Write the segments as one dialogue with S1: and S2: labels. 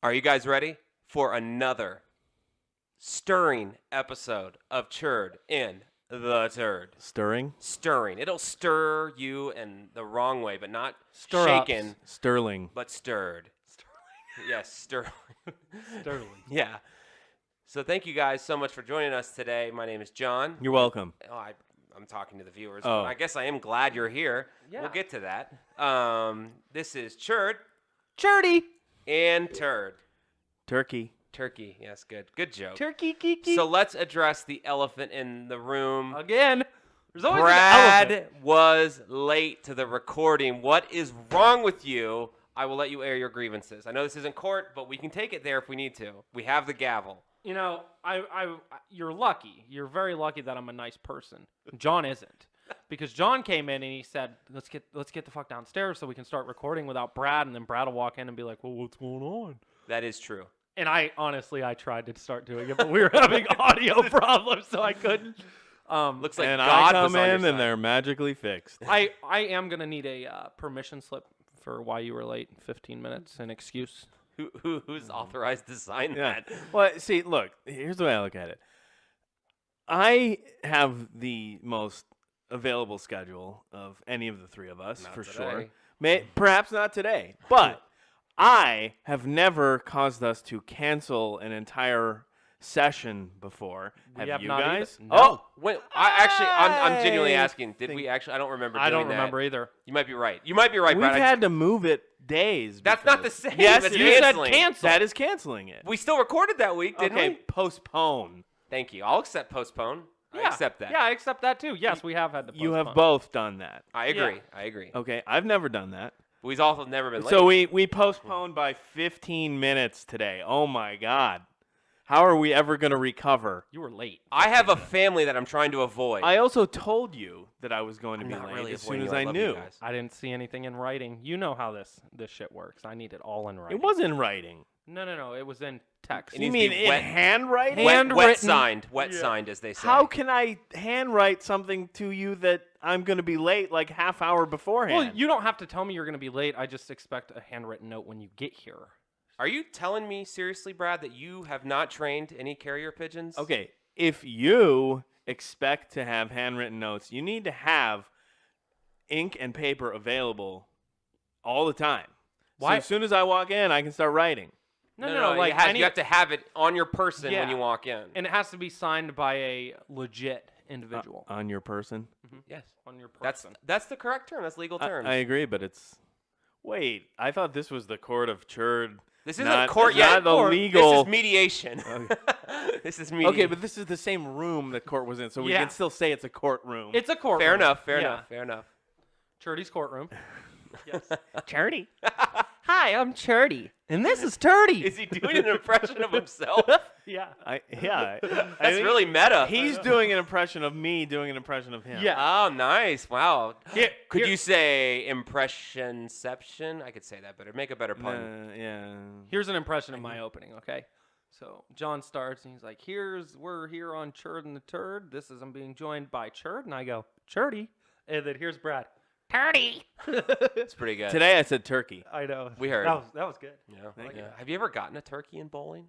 S1: Are you guys ready for another stirring episode of Churd in the Turd?
S2: Stirring?
S1: Stirring. It'll stir you in the wrong way, but not
S3: Stir-ups.
S1: shaken,
S2: Sterling.
S1: but stirred. Yes, sterling.
S3: Sterling.
S1: Yeah. So thank you guys so much for joining us today. My name is John.
S2: You're welcome.
S1: Oh, I'm talking to the viewers.
S2: Oh.
S1: But I guess I am glad you're here.
S3: Yeah.
S1: We'll get to that. This is Churd
S3: Churdy.
S1: and Turd.
S2: Turkey.
S1: Turkey. Yes, good. Good joke.
S3: Turkey kiki.
S1: So let's address the elephant in the room.
S3: Again. There's always an
S1: Brad
S3: elephant.
S1: was late to the recording. What is wrong with you? I will let you air your grievances. I know this isn't court, but we can take it there if we need to. We have the gavel.
S3: You know, you're lucky. You're very lucky that I'm a nice person. John isn't. Because John came in and he said, let's get the fuck downstairs so we can start recording without Brad, and then Brad will walk in and be like, well, what's going on?
S1: That is true.
S3: And I tried to start doing it, but we were having audio problems, so I couldn't.
S1: Looks like
S2: and
S1: God
S2: I
S1: was
S2: come
S1: on your
S2: in
S1: side.
S2: and they're magically fixed.
S3: I am going to need a permission slip for why you were late, 15 minutes, an excuse.
S1: Who's authorized to sign
S2: Yeah.
S1: that?
S2: Well, see, look, here's the way I look at it. I have the most available schedule of any of the three of us,
S1: Not
S2: for
S1: today.
S2: sure. Perhaps not today, but I have never caused us to cancel an entire session before.
S3: We
S2: Have
S3: have
S2: you
S3: not either.
S2: guys?
S3: No.
S2: Oh,
S1: Wait, I'm genuinely
S2: I
S1: asking. Did
S2: think-
S1: we actually? I don't remember.
S3: I don't
S1: doing that.
S3: remember either.
S1: You might be right. You might be right,
S2: we've
S1: Brad.
S2: had to move it days.
S1: That's not the
S2: because-
S1: same.
S2: Yes,
S1: as
S2: it
S3: You
S2: is.
S3: said
S1: canceling.
S3: cancel.
S2: That is canceling it.
S1: We still recorded that week, didn't
S2: Okay,
S1: we?
S2: postpone.
S1: Thank you. I'll accept postpone. I
S3: Yeah.
S1: accept that.
S3: Yeah, I accept that too. Yes, we have had to
S2: You have
S3: postpone.
S2: both done that.
S1: I agree.
S3: Yeah.
S1: I agree.
S2: Okay, I've never done that.
S1: We've also never been late.
S2: So we postponed by 15 minutes today. Oh my God. How are we ever going to recover?
S3: You were late.
S1: I have a family that I'm trying to avoid.
S2: I also told you that I was going to
S1: I'm
S2: be
S1: not
S2: late
S1: really
S2: as soon
S1: avoiding
S2: as
S1: you.
S2: I
S1: love you
S2: knew.
S1: guys.
S3: I didn't see anything in writing. You know how this shit works. I need it all in writing.
S2: It was in writing.
S3: No. It was in text.
S1: It
S2: You
S1: needs to
S2: mean
S1: be
S2: in
S1: wet-
S2: handwriting?
S1: Wet
S3: handwritten.
S1: signed. Wet
S3: Yeah.
S1: signed, as they say.
S2: How can I handwrite something to you that I'm going to be late like half hour beforehand?
S3: Well, you don't have to tell me you're going to be late. I just expect a handwritten note when you get here.
S1: Are you telling me seriously, Brad, that you have not trained any carrier pigeons?
S2: Okay, if you expect to have handwritten notes, you need to have ink and paper available all the time.
S3: Why-
S2: So as soon as I walk in, I can start writing.
S3: No. Like
S1: you have to have it on your person when
S3: Yeah.
S1: you walk in.
S3: and it has to be signed by a legit individual.
S2: On your person?
S1: Yes.
S3: On your
S1: That's
S3: person.
S1: the correct term. That's legal terms.
S2: I agree, but it's... Wait, I thought this was the court of Churd.
S1: This isn't
S2: not,
S1: court
S2: it's
S1: yet.
S2: not the
S1: Court.
S2: legal...
S1: This is mediation. This is mediation.
S2: Okay, but this is the same room the court was in, so we
S3: Yeah.
S2: can still say it's a courtroom.
S3: It's a courtroom.
S1: fair enough. Fair
S3: Yeah.
S1: enough. Fair enough.
S3: Churdy's courtroom. Yes.
S2: Churdy.
S3: Hi, I'm Churdy. And this is Turdy.
S1: Is he doing an impression of himself?
S3: Yeah.
S2: That's
S1: That's really meta.
S2: He's doing an impression of me doing an impression of him.
S3: Yeah.
S1: Oh, nice. Wow.
S3: Here-
S1: Could
S3: here-
S1: you say impressionception? I could say that better. Make a better pun.
S2: Yeah.
S3: Here's an impression of my opening, okay? So John starts and he's like, we're here on Churd and the Turd. I'm being joined by Churd. And I go, Churdy. And then here's Brad. Turdy.
S1: It's pretty good.
S2: Today I said turkey.
S3: I know.
S1: We heard.
S3: That was good.
S1: Yeah.
S2: Thank
S1: Yeah.
S2: you.
S1: Have you ever gotten a turkey in bowling?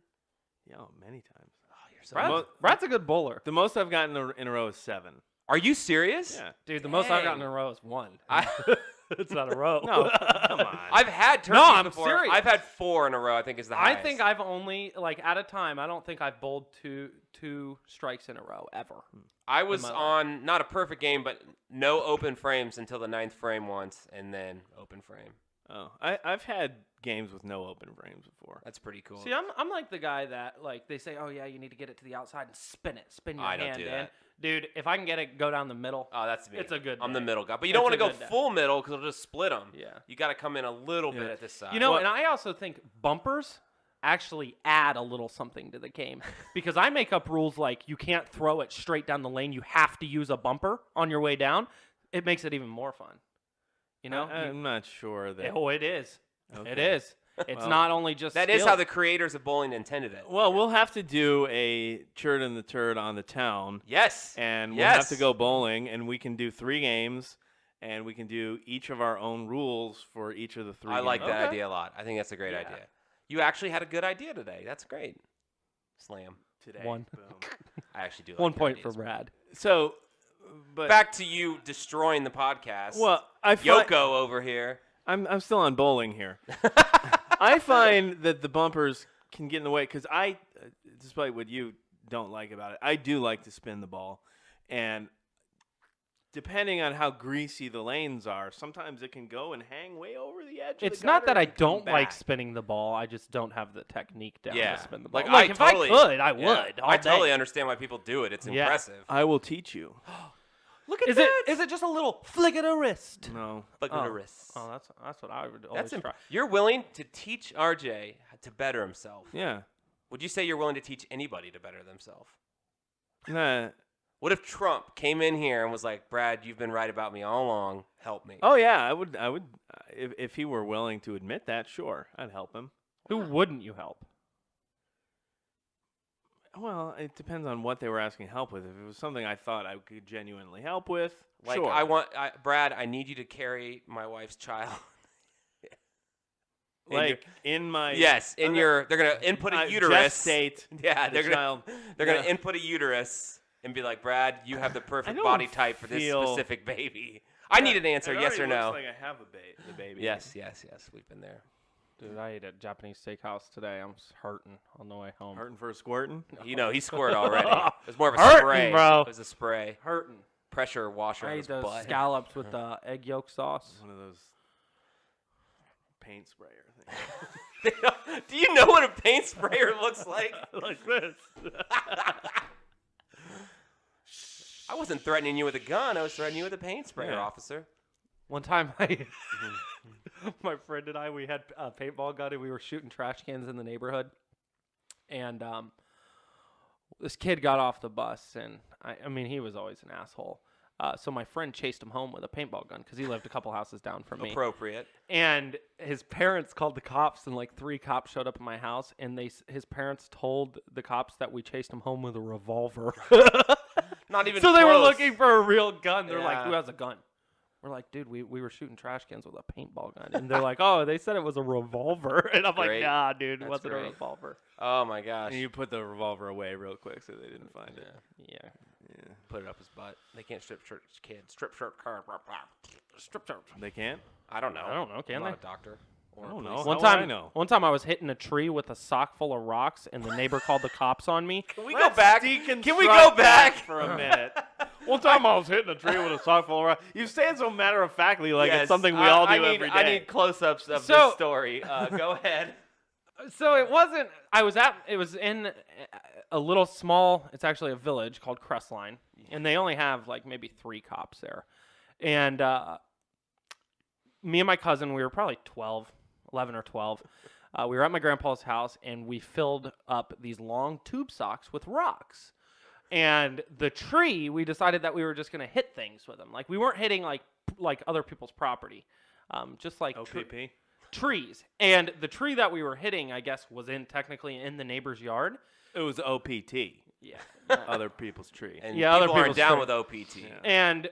S2: Yeah, many times.
S1: Oh, you're so.
S3: Brad's a good bowler.
S2: The most I've gotten in a row is 7.
S1: Are you serious?
S2: Yeah.
S3: Dude, the most I've gotten
S1: Dang.
S3: in a row is 1.
S1: I,
S3: It's not a row.
S2: No, come on.
S1: I've had turkeys
S3: No, I'm
S1: before.
S3: serious.
S1: I've had 4 in a row. I think is the
S3: I
S1: highest.
S3: think I've only, like, at a time, I don't think I've bowled two strikes in a row, ever.
S1: I was
S3: my life.
S1: on not a perfect game, but no open frames until the 9th frame once, and then open frame.
S2: Oh, I've had games with no open frames before.
S1: That's pretty cool.
S3: See, I'm like the guy that, like, they say, oh, yeah, you need to get it to the outside and spin your
S1: I don't
S3: hand
S1: do
S3: in.
S1: that.
S3: Dude, if I can get it, go down the middle.
S1: Oh, that's me.
S3: It's a good
S1: I'm the
S3: day.
S1: middle guy, but you
S3: It's
S1: don't want
S3: a
S1: to go
S3: good day.
S1: full middle because it'll just split them.
S3: Yeah.
S1: You got to come in a little bit
S2: Yeah.
S1: at this side.
S3: You know,
S2: Well-
S3: and I also think bumpers actually add a little something to the game because I make up rules like you can't throw it straight down the lane. You have to use a bumper on your way down. It makes it even more fun. You know?
S2: I'm not sure that.
S3: Oh, it is.
S2: Okay.
S3: It is. It's
S2: Well,
S3: not only just
S1: that is
S3: skill.
S1: how the creators of bowling intended it.
S2: Well, we'll have to do a Churd and the Turd on the town,
S1: Yes.
S2: and we'll
S1: Yes.
S2: have to go bowling, and we can do 3 games, and we can do each of our own rules for each of the 3
S1: I like
S2: games.
S1: that
S3: Okay.
S1: idea a lot. I think that's a great
S3: Yeah.
S1: idea. You actually had a good idea today. That's great. Slam.
S2: Today.
S3: One.
S2: Boom.
S1: I actually do. Like
S3: 1
S1: your
S3: point for
S1: ideas.
S3: Brad.
S2: So, but
S1: Back to you destroying the podcast.
S2: well, I find,
S1: Yoko over here.
S2: I'm still on bowling here. I find that the bumpers can get in the way because despite what you don't like about it, I do like to spin the ball, and depending on how greasy the lanes are, sometimes it can go and hang way over the edge.
S3: It's
S2: of the
S3: not
S2: gutter
S3: that I
S2: and come
S3: don't like
S2: back.
S3: spinning the ball. I just don't have the technique down
S1: Yeah.
S3: to spin the ball.
S1: Like,
S3: if
S1: I totally-
S3: I could, I
S1: Yeah.
S3: would. All
S1: I totally
S3: day.
S1: understand why people do it. It's
S3: Yeah.
S1: impressive.
S2: I will teach you.
S1: Look at
S3: Is
S1: that.
S3: it just a little flick of the wrist?
S2: No.
S1: Look at the wrist.
S3: Oh, that's what I would always
S1: That's
S3: try.
S1: You're willing to teach RJ to better himself.
S2: Yeah.
S1: Would you say you're willing to teach anybody to better themselves?
S2: Nah.
S1: What if Trump came in here and was like, Brad, you've been right about me all along. Help me.
S2: Oh yeah, I would. If he were willing to admit that, sure, I'd help him.
S3: Who wouldn't you help?
S2: Well, it depends on what they were asking help with. If it was something I thought I could genuinely help with,
S1: Like,
S2: sure.
S1: Brad, I need you to carry my wife's child.
S2: like in my
S1: Yes, they're going to input a uterus.
S2: gestate.
S1: Yeah,
S2: the child.
S1: They're going to
S2: Yeah.
S1: input a uterus and be like, Brad, you have the perfect
S2: don't
S1: body type for this
S2: feel-
S1: specific baby. I need an answer,
S2: It
S1: yes or
S2: already
S1: no.
S2: looks like I have the baby.
S1: Yes, we've been there.
S3: Dude, I ate at Japanese steakhouse today. I'm hurting on the way home.
S2: Hurting for a squirting.
S1: He squirted already. It was more of a
S3: Hurting,
S1: spray.
S3: bro.
S1: It was a spray.
S3: Hurting.
S1: Pressure washer
S3: I
S1: on
S3: ate
S1: his
S3: those
S1: butt.
S3: scallops with egg yolk sauce.
S2: One of those paint sprayer things.
S1: Do you know what a paint sprayer looks like?
S3: Like this.
S1: I wasn't threatening you with a gun. I was threatening you with a paint sprayer,
S2: Yeah.
S1: officer.
S3: One time, my friend and I, we had a paintball gun and we were shooting trash cans in the neighborhood. And this kid got off the bus, and I mean, he was always an asshole. So my friend chased him home with a paintball gun because he lived a couple houses down from me.
S1: Appropriate.
S3: And his parents called the cops, and like 3 cops showed up at my house, and his parents told the cops that we chased him home with a revolver.
S1: Not even
S3: So they were
S1: close.
S3: looking for a real gun. They're like,
S1: Yeah.
S3: "Who has a gun?" We're like, "Dude, we were shooting trash cans with a paintball gun." And they're like, "Oh, they said it was a revolver." And I'm
S1: Great.
S3: like, "Nah, dude, it
S1: That's
S3: wasn't
S1: great.
S3: a revolver."
S1: Oh, my gosh.
S2: And you put the revolver away real quick so they didn't find it.
S3: Yeah.
S2: Yeah.
S1: Put it up his butt. They can't strip shirt kids. Strip shirt car.
S3: Strip search.
S2: They can't?
S1: I don't know.
S3: I don't know, can
S1: I'm
S3: they?
S1: not a doctor. Or
S2: I
S1: a
S2: don't
S1: police
S2: know.
S3: One
S2: How would I
S3: time,
S2: know?
S3: one time I was hitting a tree with a sock full of rocks, and the neighbor called the cops on me.
S1: Can we go back?
S2: Can
S1: we go back?
S2: for a minute? One time I was hitting a tree with a sock full of rocks. You say it so matter of factly, like
S1: Yes,
S2: it's something we all do
S1: I need,
S2: every day.
S1: I need close-ups of
S3: So-
S1: this story. Go ahead.
S3: So it wasn't. It was in a little small. It's actually a village called Crestline, and they only have like maybe 3 cops there. And me and my cousin, we were probably 11 or 12. We were at my grandpa's house, and we filled up these long tube socks with rocks. And the tree, we decided that we were just gonna hit things with them. Like we weren't hitting like other people's property, just like
S2: OPP.
S3: trees. And the tree that we were hitting, I guess, was technically in the neighbor's yard.
S2: It was OPT.
S3: Yeah.
S2: Other people's tree.
S1: And
S3: Yeah, other
S1: people aren't
S3: people's
S1: down
S3: tree.
S1: with OPT.
S2: Yeah.
S3: And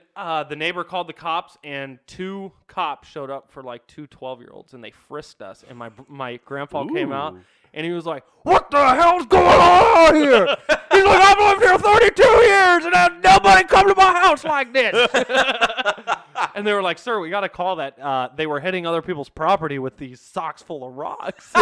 S3: the neighbor called the cops, and 2 cops showed up for like 2 12-year-olds, and they frisked us. And my grandpa came out,
S2: Ooh.
S3: and he was like, "What the hell's going on here?" He's like, "I've lived here 32 years, and nobody come to my house like this." And they were like, "Sir, we got to call that they were hitting other people's property with these socks full of rocks."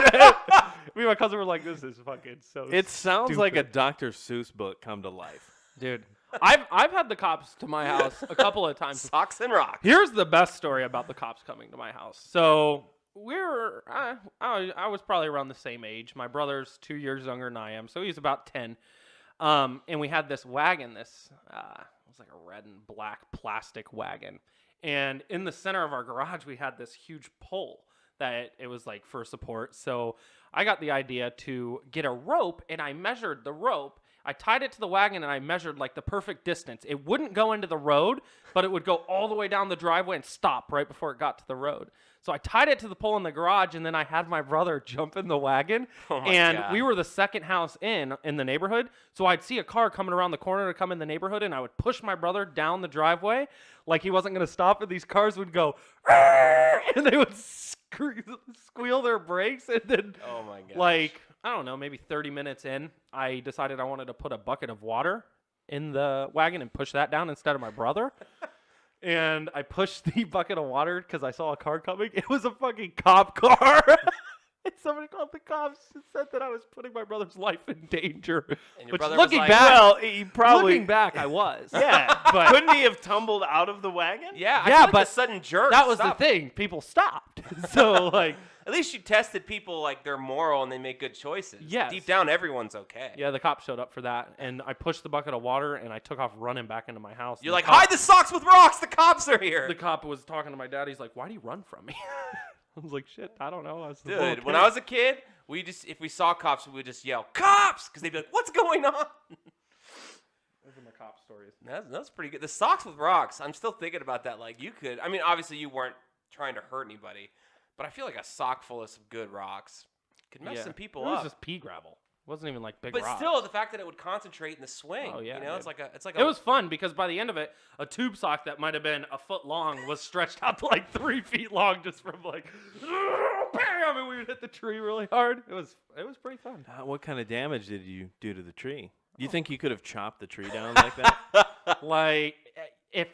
S3: Me and my cousin were like, "This is fucking so."
S2: It sounds like a
S3: stupid.
S2: Dr. Seuss book come to life.
S3: Dude, I've had the cops to my house a couple of times.
S1: Socks and rocks.
S3: Here's the best story about the cops coming to my house. So I was probably around the same age. My brother's 2 years younger than I am, so he's about 10. And we had this wagon. It was like a red and black plastic wagon. And in the center of our garage, we had this huge pole that it was like for support. So I got the idea to get a rope, and I measured the rope. I tied it to the wagon, and I measured like the perfect distance. It wouldn't go into the road, but it would go all the way down the driveway and stop right before it got to the road. So I tied it to the pole in the garage, and then I had my brother jump in the wagon.
S1: Oh my
S3: and
S1: God.
S3: we were the second house in the neighborhood. So I'd see a car coming around the corner to come in the neighborhood, and I would push my brother down the driveway like he wasn't going to stop, and these cars would go, and they would squeal their brakes, and then
S1: Oh my god.
S3: like I don't know, maybe 30 minutes in, I decided I wanted to put a bucket of water in the wagon and push that down instead of my brother. And I pushed the bucket of water because I saw a car coming. It was a fucking cop car. And somebody called the cops and said that I was putting my brother's life in danger.
S1: And your
S3: Which,
S1: brother was
S3: looking
S1: like,
S3: back,
S2: Well, he probably.
S3: looking back, I was.
S2: Yeah,
S3: But-
S2: couldn't he have tumbled out of the wagon?
S1: Yeah, I
S3: Yeah,
S1: feel like
S3: but
S1: the sudden jerk.
S3: That was
S1: stopped.
S3: the thing. People stopped. So like,
S1: At least you tested people like they're moral and they make good choices.
S3: Yes.
S1: Deep down, everyone's okay.
S3: yeah, the cops showed up for that, and I pushed the bucket of water, and I took off running back into my house.
S1: You're
S3: And
S1: like,
S3: the cop-
S1: hide the socks with rocks. The cops are here.
S3: The cop was talking to my dad. He's like, "Why do you run from me?" I was like, "Shit, I don't know." I was the little
S1: Dude, when
S3: kid.
S1: I was a kid, if we saw cops, we would just yell, "Cops!" Because they'd be like, "What's going on?"
S3: Those are my cop stories.
S1: That's pretty good. The socks with rocks, I'm still thinking about that. Like, you could, I mean, obviously you weren't trying to hurt anybody, but I feel like a sock full of some good rocks could mess some people
S3: It was
S1: up.
S3: just pea gravel. It wasn't even like big
S1: But
S3: rocks.
S1: still, the fact that it would concentrate in the swing.
S3: Oh, yeah,
S1: You know,
S3: dude.
S1: it's like
S3: It was fun because by the end of it, a tube sock that might have been a foot long was stretched out to like 3 feet long just from like, bam, and we would hit the tree really hard. It was pretty fun.
S2: What kind of damage did you do to the tree? Do you think you could have chopped the tree down like that?
S3: Like if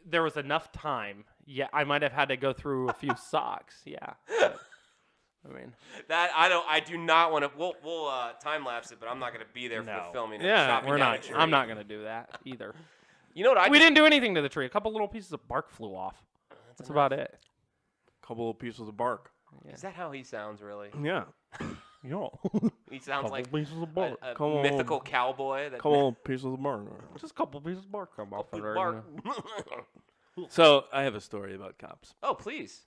S3: there was enough time, yeah, I might have had to go through a few socks. Yeah. But, I mean,
S1: that I do not want to. We'll time lapse it, but I'm not going to be there for
S3: No.
S1: the filming.
S2: Yeah,
S1: of chopping
S3: we're
S1: down
S3: not.
S1: a tree.
S3: I'm not gonna do that either.
S1: You know what?
S3: We didn't do anything to the tree. A couple little pieces of bark flew off. That's about it.
S2: Couple of pieces of bark.
S1: Is that how he sounds? Really?
S2: Yeah.
S3: Yeah.
S1: He sounds like
S3: pieces of
S1: a,
S3: bark.
S1: a
S2: Come on.
S1: mythical cowboy. That
S2: Couple of pieces of bark.
S3: Just a couple pieces of bark come off of there.
S1: bark.
S2: So I have a story about cops.
S1: Oh, please.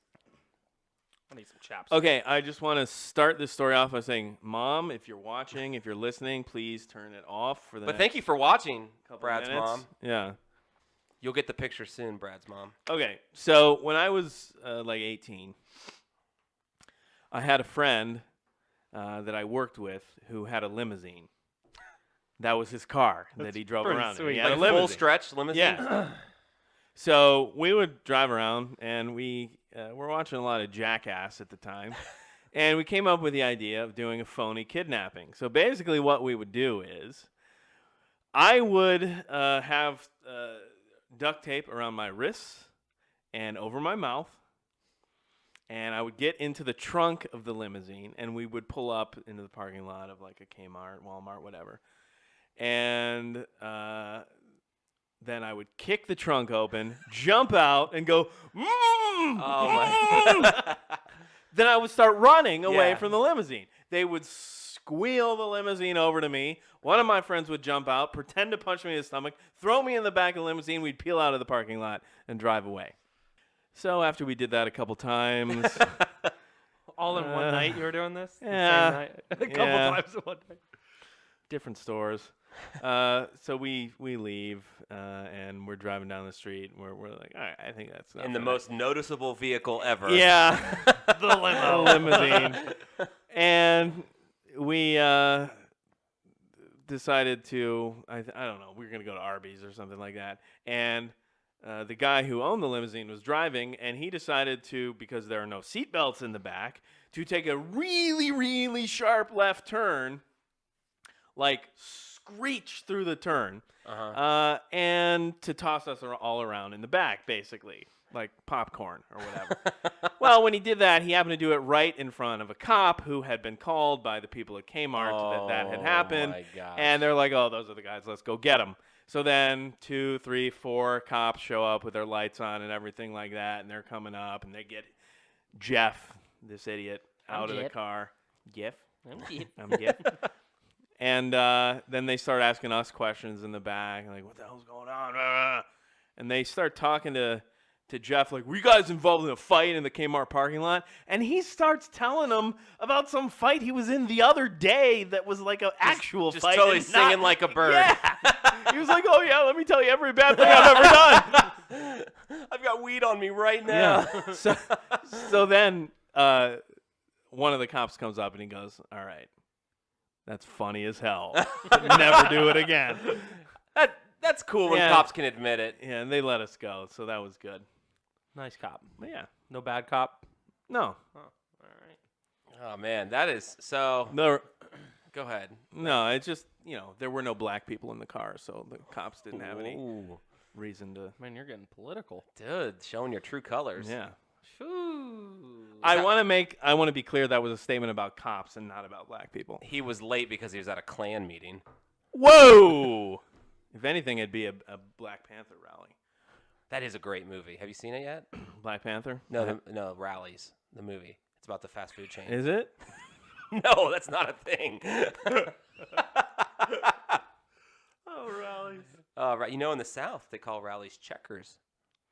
S3: I need some chaps.
S2: Okay, I just want to start this story off by saying, Mom, if you're watching, if you're listening, please turn it off for the
S1: But
S2: next
S1: thank you for watching,
S2: couple
S1: Brad's
S2: minutes.
S1: mom.
S2: Yeah.
S1: You'll get the picture soon, Brad's mom.
S2: Okay, so when I was like 18, I had a friend that I worked with who had a limousine. That was his car that he drove
S3: pretty
S2: around in.
S3: sweet.
S2: He had
S1: Like
S2: a
S1: full
S2: limousine.
S1: stretch limousine.
S2: Yeah. So we would drive around, and we were watching a lot of Jackass at the time, and we came up with the idea of doing a phony kidnapping. So basically what we would do is I would have duct tape around my wrists and over my mouth, and I would get into the trunk of the limousine, and we would pull up into the parking lot of like a Kmart, Walmart, whatever. And then I would kick the trunk open, jump out, and go,
S1: Oh my.
S2: Then I would start running away
S1: Yeah.
S2: from the limousine. They would squeal the limousine over to me. One of my friends would jump out, pretend to punch me in the stomach, throw me in the back of the limousine. We'd peel out of the parking lot and drive away. So after we did that a couple times,
S3: All in one night you were doing this? The same
S2: yeah.
S3: night? A couple
S2: Yeah.
S3: times in one night.
S2: different stores. So we leave, and we're driving down the street. And we're like, all right, I think that's enough
S1: In the
S2: for
S1: most noticeable vehicle ever.
S2: Yeah.
S3: The limo.
S2: Limousine. And we decided to, I don't know, we were going to go to Arby's or something like that. And the guy who owned the limousine was driving, and he decided to, because there are no seatbelts in the back, to take a really, really sharp left turn, like screech through the turn, and to toss us all around in the back, basically, like popcorn or whatever. Well, when he did that, he happened to do it right in front of a cop who had been called by the people at Kmart that had happened.
S1: My gosh.
S2: And they're like, oh, those are the guys. Let's go get them. So then 2, 3, 4 cops show up with their lights on and everything like that, and they're coming up, and they get Jeff, this idiot, out of the
S3: Jeff.
S2: car. Jeff?
S3: I'm
S2: I'm Jeff. And then they start asking us questions in the back, like, what the hell's going on? And they start talking to Jeff, like, were you guys involved in a fight in the Kmart parking lot? And he starts telling them about some fight he was in the other day that was like an actual
S1: just
S2: fight.
S1: totally
S2: and
S1: singing like a bird.
S2: Yeah. He was like, oh, yeah, let me tell you every bad thing I've ever done.
S1: I've got weed on me right now.
S2: Yeah. So then one of the cops comes up and he goes, all right, that's funny as hell. Never do it again.
S1: That's cool when
S2: Yeah.
S1: cops can admit it.
S2: Yeah, and they let us go, so that was good.
S3: Nice cop.
S2: But yeah.
S3: No bad cop.
S2: No.
S3: Oh, all right.
S1: Oh man, that is so.
S2: No.
S1: Go ahead.
S2: No, it's just, there were no black people in the car, so the cops didn't have any
S1: Ooh,
S2: reason to.
S3: Man, you're getting political.
S1: dude, showing your true colors.
S2: Yeah.
S3: Shoo.
S2: I want to be clear that was a statement about cops and not about black people.
S1: He was late because he was at a Klan meeting.
S2: Whoa! If anything, it'd be a Black Panther rally.
S1: That is a great movie. Have you seen it yet?
S2: Black Panther?
S1: No, no, Rallies, the movie. It's about the fast food chain.
S2: Is it?
S1: No, that's not a thing.
S2: Oh, rallies.
S1: Right. In the South, they call rallies checkers.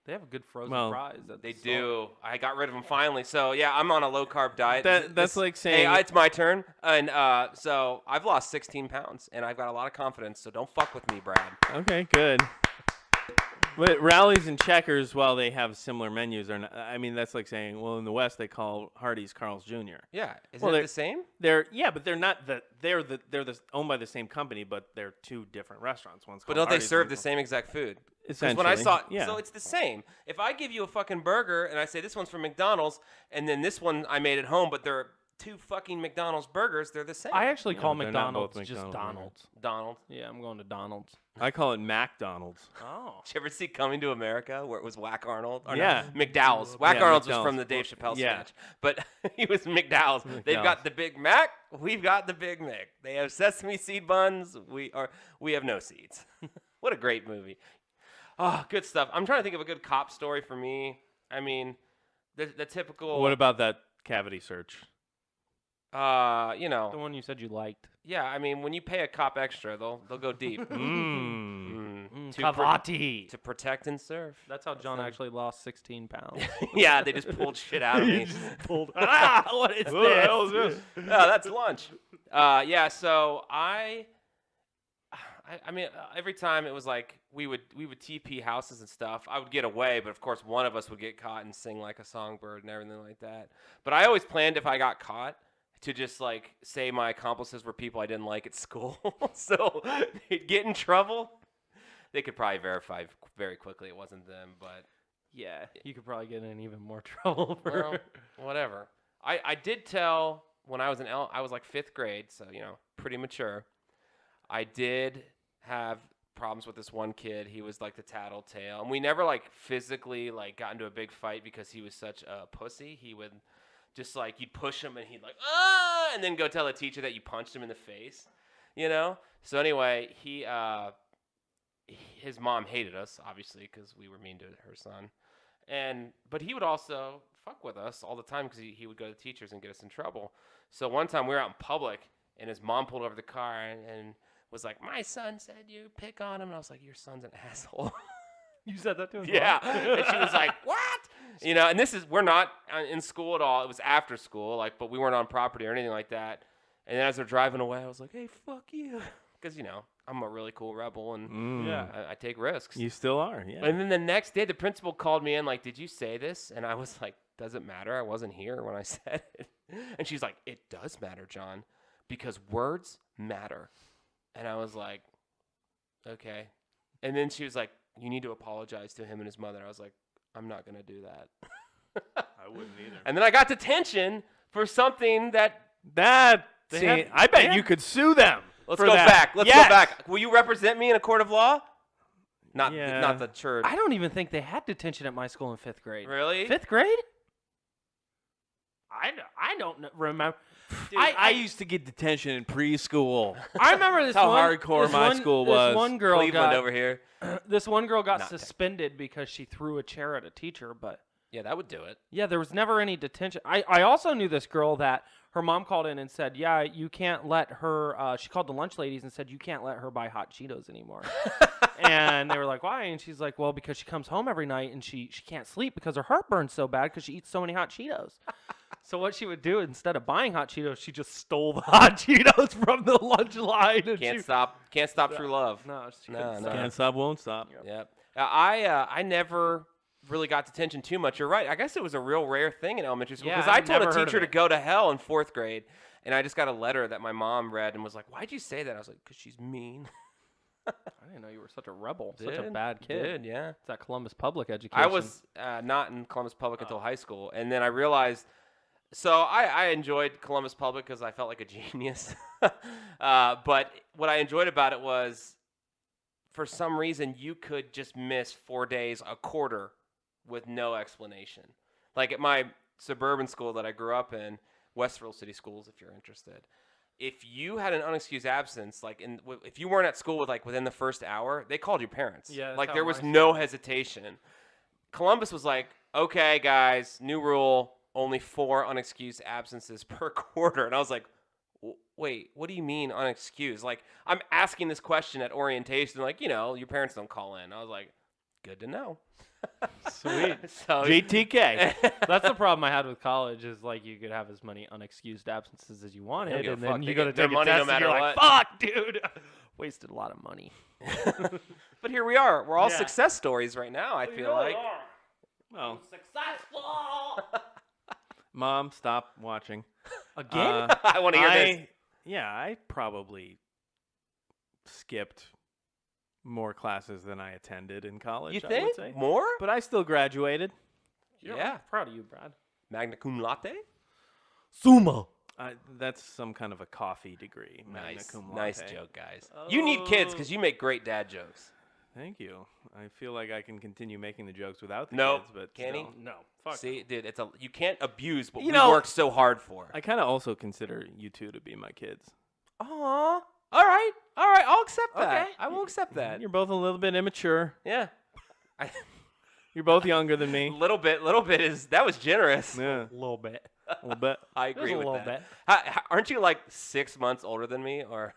S3: They have good frozen
S2: Well,
S3: fries. At
S1: They
S3: the
S1: do. I got rid of them finally. So, yeah, I'm on a low-carb diet.
S2: That's like saying.
S1: Hey, it's my turn. And so I've lost 16 pounds, and I've got a lot of confidence, so don't fuck with me, Brad.
S2: Okay, good. But rallies and checkers, while they have similar menus, are not, that's like saying, well, in the West they call Hardee's Carl's Jr.
S1: Yeah. Isn't
S2: Well,
S1: it
S2: they're-
S1: the same?
S2: But they're not they're owned by the same company, but they're two different restaurants. One's
S1: But
S2: called
S1: don't they
S2: Hardee's,
S1: serve
S2: one's
S1: the
S2: called-
S1: same exact food? Because
S2: Essentially,
S1: when I saw
S2: yeah.
S1: so it's the same. If I give you a fucking burger and I say this one's from McDonald's, and then this one I made at home, but they're two fucking McDonald's burgers, they're the same.
S3: I actually call
S2: but they're not both
S3: McDonald's just
S2: McDonald's
S3: Donald's.
S1: Donald.
S3: Yeah, I'm going to Donald's.
S2: I call it McDonald's.
S3: Oh.
S1: Did you ever see Coming to America where it was Whack Arnold? Or
S2: Yeah.
S1: No, McDowell's. Whack
S2: Yeah,
S1: Arnold's was
S2: McDowell's.
S1: from the Dave Chappelle
S2: Yeah.
S1: sketch. But he was McDowell's. They've got the Big Mac. We've got the Big Mac. They have sesame seed buns. We have no seeds. What a great movie. Oh, good stuff. I'm trying to think of a good cop story for me. The typical.
S2: What about that cavity search?
S3: The one you said you liked.
S1: Yeah, when you pay a cop extra, they'll go deep. To
S3: Cavati.
S1: to protect and serve.
S3: That's how John actually lost 16 pounds.
S1: Yeah, they just pulled shit out of me.
S3: What is
S2: Who the hell is this?
S1: Oh, that's lunch. Yeah, so I mean, every time it was like we would TP houses and stuff. I would get away, but of course one of us would get caught and sing like a songbird and everything like that. But I always planned if I got caught to just like say my accomplices were people I didn't like at school, so they'd get in trouble. They could probably verify very quickly it wasn't them, but
S3: Yeah, you could probably get in even more trouble for.
S1: well, whatever. I did tell when I was I was like 5th grade, so pretty mature. I did have problems with this one kid. He was like the tattletale, and we never like physically like got into a big fight because he was such a pussy. He would just like you'd push him and he'd like and then go tell the teacher that you punched him in the face, So anyway, his mom hated us obviously because we were mean to her son, but he would also fuck with us all the time because he would go to the teachers and get us in trouble. So one time we were out in public and his mom pulled over the car and was like, "My son said you pick on him," and I was like, "Your son's an asshole."
S3: You said that to him?
S1: Yeah. And she was like, "What?" And we're not in school at all. It was after school, but we weren't on property or anything like that. And then as they're driving away, I was like, "Hey, fuck you." Because, I'm a really cool rebel and
S3: Yeah.
S1: I take risks.
S2: You still are, yeah.
S1: And then the next day, the principal called me in like, "Did you say this?" And I was like, "Does it matter? I wasn't here when I said it." And she's like, "It does matter, John, because words matter." And I was like, "Okay." And then she was like, "You need to apologize to him and his mother." I was like, "I'm not going to do that."
S2: I wouldn't either.
S1: And then I got detention for something that...
S2: I bet you could sue them.
S1: Let's
S2: for
S1: go
S2: that.
S1: back. Let's
S2: Yes.
S1: go back. Will you represent me in a court of law? Not the Churd.
S3: I don't even think they had detention at my school in 5th grade.
S1: Really?
S3: 5th grade? I don't remember.
S2: Dude, I used to get detention in preschool.
S3: I remember this
S2: That's how
S3: one,
S2: hardcore
S3: this
S2: my
S3: one-
S2: school
S3: this
S2: was.
S3: one girl
S1: Cleveland
S3: got,
S1: over here.
S3: This one girl got
S1: Not tech.
S3: suspended because she threw a chair at a teacher, but
S1: Yeah, that would do it.
S3: yeah, there was never any detention. I also knew this girl that her mom called in and said, yeah, you can't let her, she called the lunch ladies and said, you can't let her buy hot Cheetos anymore. And they were like, why? And she's like, well, because she comes home every night and she can't sleep because her heartburn's so bad because she eats so many hot Cheetos. So what she would do, instead of buying hot Cheetos, she just stole the hot Cheetos from the lunch line. And
S1: Can't stop true love.
S3: No, she
S1: No,
S3: couldn't
S1: no.
S3: stop.
S2: Can't stop, won't stop.
S1: Yep. I never really got detention too much. You're right. I guess it was a real rare thing in elementary school
S3: Yeah,
S1: because I
S3: I've
S1: told a
S3: never heard
S1: teacher
S3: of
S1: to
S3: it.
S1: go to hell in 4th grade, and I just got a letter that my mom read and was like, "Why'd you say that?" I was like, "Because she's mean."
S3: I didn't know you were such a rebel, such a bad kid.
S1: Did, yeah.
S3: It's that Columbus public education.
S1: I was not in Columbus Public until high school, and then I realized So I enjoyed Columbus Public because I felt like a genius. But what I enjoyed about it was, for some reason, you could just miss 4 days, a quarter, with no explanation. Like at my suburban school that I grew up in, Westville City Schools, if you're interested, if you had an unexcused absence, like if you weren't at school within the first hour, they called your parents.
S3: Yeah, that's
S1: like
S3: how
S1: there was
S3: my
S1: no
S3: school is.
S1: hesitation. Columbus was like, okay, guys, new rule, only 4 unexcused absences per quarter. And I was like, wait, what do you mean unexcused? Like, I'm asking this question at orientation, like, your parents don't call in. I was like, good to know.
S3: Sweet.
S1: So
S2: GTK.
S3: That's the problem I had with college is like you could have as many unexcused absences as you wanted,
S1: give a
S3: and
S1: fuck.
S3: then
S1: They
S3: you go to
S1: get their
S3: take a
S1: money no
S3: test and
S1: matter
S3: you're like,
S1: what.
S3: fuck, dude. Wasted a lot of money.
S1: But here we are. We're all
S3: Yeah.
S1: success stories right now, I feel like.
S2: Well,
S3: Successful.
S2: Mom, stop watching.
S3: Again?
S1: I want to hear this.
S2: Yeah, I probably skipped more classes than I attended in college.
S1: You
S2: I
S1: think?
S2: would say.
S1: More?
S2: But I still graduated.
S1: Yeah.
S3: I'm proud of you, Brad.
S1: Magna cum laude?
S3: Sumo.
S2: That's some kind of a coffee degree. Magna
S1: Nice.
S2: cum laude.
S1: Nice joke, guys. You need kids because you make great dad jokes.
S2: Thank you. I feel like I can continue making the jokes without the
S1: Nope.
S2: kids, but
S1: Can he?
S2: still.
S3: No. Fuck.
S1: See, dude, you can't abuse what
S2: You
S1: we
S2: know-
S1: worked so hard for.
S2: I kind of also consider you two to be my kids.
S1: Aw. All right. I'll accept that.
S3: Okay.
S1: I will accept that.
S2: You're both a little bit immature.
S1: Yeah.
S2: You're both younger than me.
S1: Little bit that was generous.
S2: Yeah,
S3: A little bit.
S2: a little bit.
S1: I agree
S3: a
S1: with
S3: little
S1: that.
S3: bit.
S1: Aren't you like 6 months older than me, or?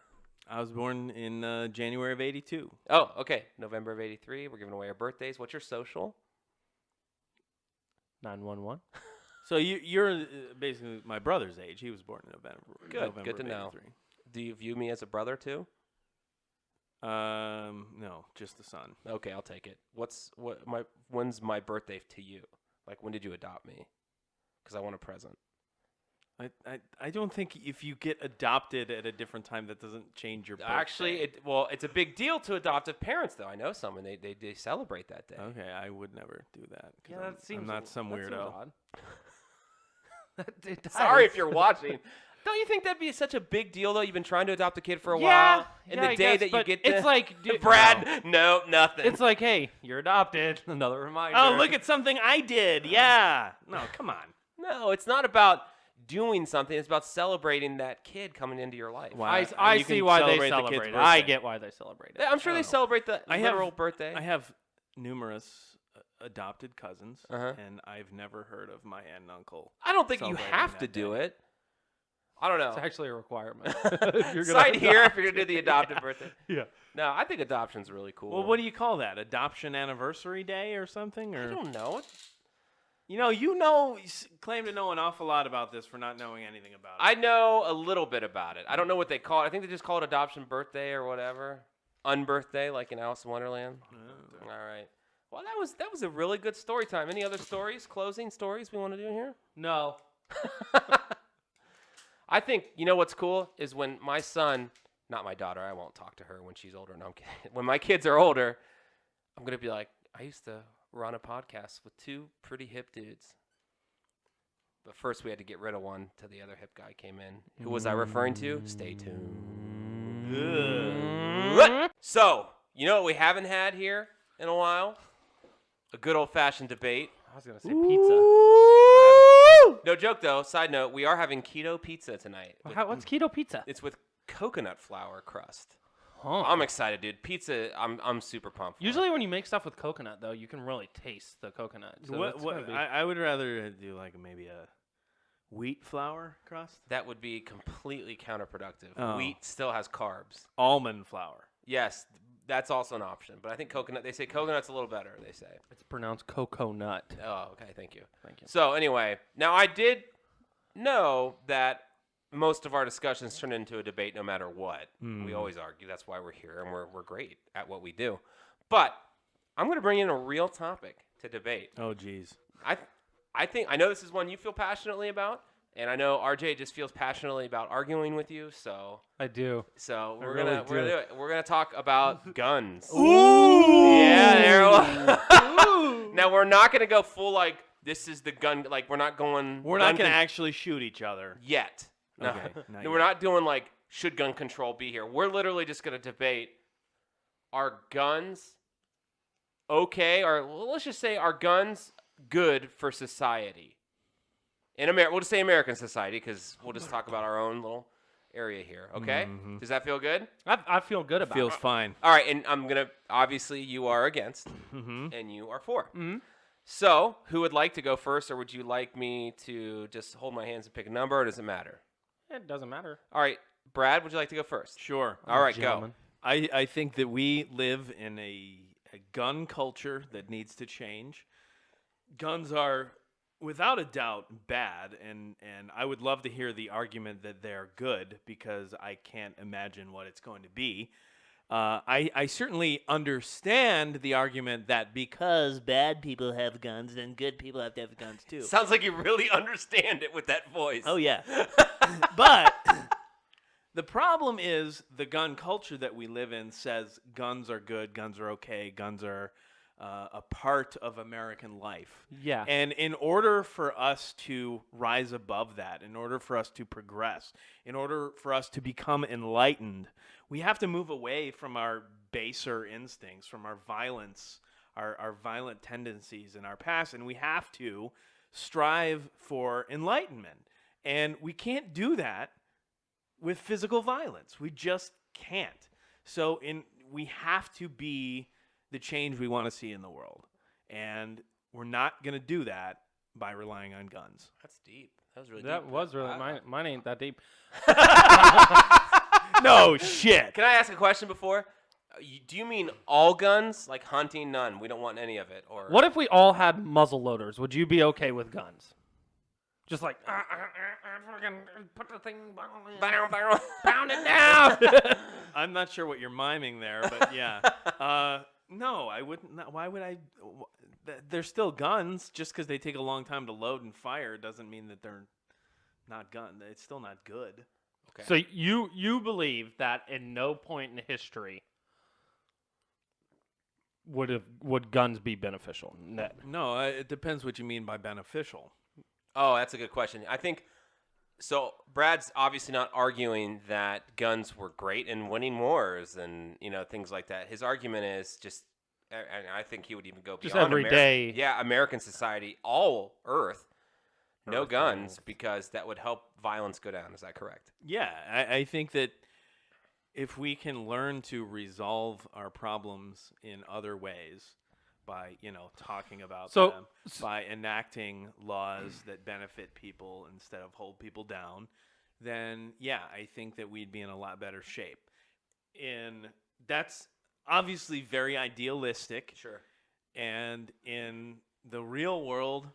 S2: I was born in January of '82.
S1: Oh, okay. November of '83. We're giving away our birthdays. What's your social?
S3: 911.
S2: So you're basically my brother's age. He was born in November.
S1: Good to
S2: of
S1: know.
S2: 83.
S1: Do you view me as a brother too?
S2: No, just the son.
S1: Okay, I'll take it. When's my birthday to you? Like, when did you adopt me? Because I want a present.
S2: I don't think if you get adopted at a different time, that doesn't change your birthday.
S1: Actually, it's a big deal to adoptive parents, though. I know some, and they celebrate that day.
S2: Okay, I would never do that. 'Cause
S3: Yeah,
S2: I'm,
S3: that seems
S2: I'm not some
S3: that seems
S2: weirdo.
S3: odd. It does.
S1: Sorry if you're watching. Don't you think that'd be such a big deal, though? You've been trying to adopt a kid for a
S3: Yeah,
S1: while, and
S3: yeah,
S1: the
S3: I
S1: day
S3: guess,
S1: that you
S3: but
S1: get to...
S3: it's like, dude,
S1: Brad, no, nothing.
S3: It's like, hey, you're adopted. Another reminder.
S2: Oh, look at something I did. Yeah. No, come on.
S1: No, it's not about doing something. It's about celebrating that kid coming into your life.
S2: Wow.
S3: I
S2: You
S3: see
S2: can
S3: why they
S2: celebrate the kid's
S3: celebrate it. I
S2: birthday.
S3: get why they celebrate it.
S1: I'm sure
S2: I
S1: they
S2: don't know.
S1: celebrate the
S2: I have-
S1: literal birthday.
S2: I have numerous adopted cousins,
S1: Uh-huh.
S2: and I've never heard of my aunt and uncle.
S1: I don't think you
S2: celebrating
S1: have
S2: that
S1: to do
S2: day.
S1: it. I don't know.
S3: It's actually a requirement.
S1: Sign here if you're going to do the adopted birthday.
S3: Yeah.
S1: No, I think adoption's really cool.
S2: Well, what do you call that? Adoption anniversary day or something? Or
S1: I don't know.
S2: you claim to know an awful lot about this for not knowing anything about it.
S1: I know a little bit about it. I don't know what they call it. I think they just call it adoption birthday or whatever. Unbirthday, like in Alice in Wonderland.
S2: Oh.
S1: All right. Well, that was a really good story time. Any other stories, closing stories we want to do here?
S3: No.
S1: I think, you know what's cool is when my son, not my daughter, I won't talk to her when she's older. No, I'm kidding. When my kids are older, I'm going to be like, I used to run a podcast with 2 pretty hip dudes. But first we had to get rid of one till the other hip guy came in. Who was I referring to? Stay tuned. So, you know what we haven't had here in a while? A good old-fashioned debate.
S3: I was going to say pizza.
S1: No joke, though. Side note, we are having keto pizza tonight.
S3: What's keto pizza?
S1: It's with coconut flour crust.
S3: Huh.
S1: I'm excited, dude. Pizza, I'm super pumped for.
S3: Usually when you make stuff with coconut, though, you can really taste the coconut. So
S2: What?
S3: that's gonna be-
S2: I would rather do like maybe a wheat flour crust.
S1: That would be completely counterproductive.
S2: Oh.
S1: Wheat still has carbs.
S2: Almond flour.
S1: Yes, that's also an option. But I think coconut, they say coconut's a little better, they say.
S3: It's pronounced coconut.
S1: Oh, okay, thank you.
S3: Thank you.
S1: So anyway, now I did know that most of our discussions turn into a debate no matter what. We always argue. That's why we're here, and we're great at what we do. But I'm going to bring in a real topic to debate.
S2: Oh, geez.
S1: I know this is one you feel passionately about, and I know RJ just feels passionately about arguing with you. So
S3: I do.
S1: we're
S3: really
S1: gonna
S3: do.
S1: do it. We're gonna talk about guns.
S2: Ooh.
S1: Yeah, there. Now we're not gonna go full like this is the gun. Like we're not going.
S2: We're not going to actually shoot each other
S1: yet. No,
S2: Okay, not
S1: no,
S2: yet.
S1: we're not doing like should gun control be here. We're literally just going to debate: are guns okay, or let's just say are guns good for society? In America, we'll just say American society because we'll just talk about our own little area here. Okay, does that feel good?
S3: I feel good about
S2: Feels
S3: it.
S2: fine.
S1: All right, and I'm gonna obviously you are against, and you are for. So, who would like to go first, or would you like me to just hold my hands and pick a number, or does it matter?
S3: It doesn't matter.
S1: All right, Brad, would you like to go first?
S2: Sure.
S1: All right,
S3: Gentlemen.
S2: I think that we live in a gun culture that needs to change. Guns are, without a doubt, bad, and I would love to hear the argument that they're good because I can't imagine what it's going to be. I certainly understand the argument that because bad people have guns, then good people have to have guns too.
S1: go. Sounds like you really understand it with that voice.
S2: Oh, yeah. But the problem is the gun culture that we live in says guns are good, guns are okay, guns are a part of American life.
S3: Yeah.
S2: And in order for us to rise above that, in order for us to progress, in order for us to become enlightened, we have to move away from our baser instincts, from our violence, our violent tendencies in our past, and we have to strive for enlightenment. And we can't do that with physical violence. We just can't. So we have to be the change we want to see in the world. And we're not going to do that by relying on guns.
S1: That's deep. That was really
S3: That
S1: deep.
S3: was really mine ain't that deep.
S2: No shit.
S1: Can I ask a question before? Do you mean all guns? Like hunting, none? We don't want any of it? Or
S3: What if we all had muzzle loaders? Would you be okay with guns? Just like fucking put the thing pound it down.
S2: I'm not sure what you're miming there, but yeah. No, I wouldn't. Why would I? They're still guns. Just because they take a long time to load and fire doesn't mean that they're not gun. It's still not good.
S1: Okay.
S3: So you believe that in no point in history would guns be beneficial?
S2: No, it depends what you mean by beneficial.
S1: Oh, that's a good question. I think so. Brad's obviously not arguing that guns were great in winning wars and things like that. His argument is just, and I think he would even go
S3: Just
S1: beyond
S3: every day.
S1: Yeah, American society, all Earth, no
S2: Earth
S1: guns
S2: rules.
S1: because that would help violence go down. Is that correct?
S2: Yeah, I think that if we can learn to resolve our problems in other ways by, talking about them, by enacting laws that benefit people instead of hold people down, then, yeah, I think that we'd be in a lot better shape. That's obviously very idealistic.
S1: Sure.
S2: And in the real world,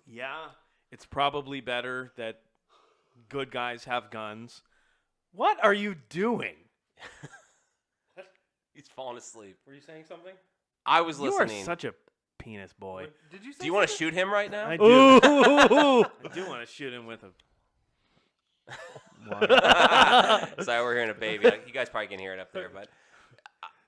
S2: yeah, it's probably better that good guys have guns. What are you doing?
S1: He's falling asleep.
S3: Were you saying something?
S1: I was
S2: You are
S1: listening.
S2: such a penis boy.
S3: Did you say
S1: Do you want to shoot him right now?
S2: I do.
S3: Ooh.
S2: I do want to shoot him with a.
S1: Sorry, we're hearing a baby. You guys probably can hear it up there, but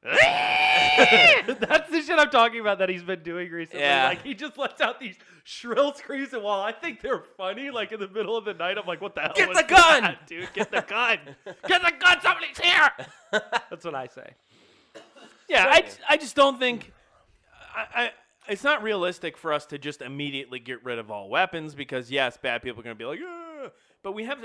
S3: That's the shit I'm talking about that he's been doing recently.
S1: Yeah.
S3: Like he just lets out these shrill screams, and while I think they're funny, like in the middle of the night, I'm like, "What the hell?
S1: Get
S3: was
S1: the gun!
S3: that, dude! Get the gun! Get the gun! Somebody's here!" That's what I say.
S2: Yeah, I just don't think. It's not realistic for us to just immediately get rid of all weapons because yes, bad people are going to be like, but we have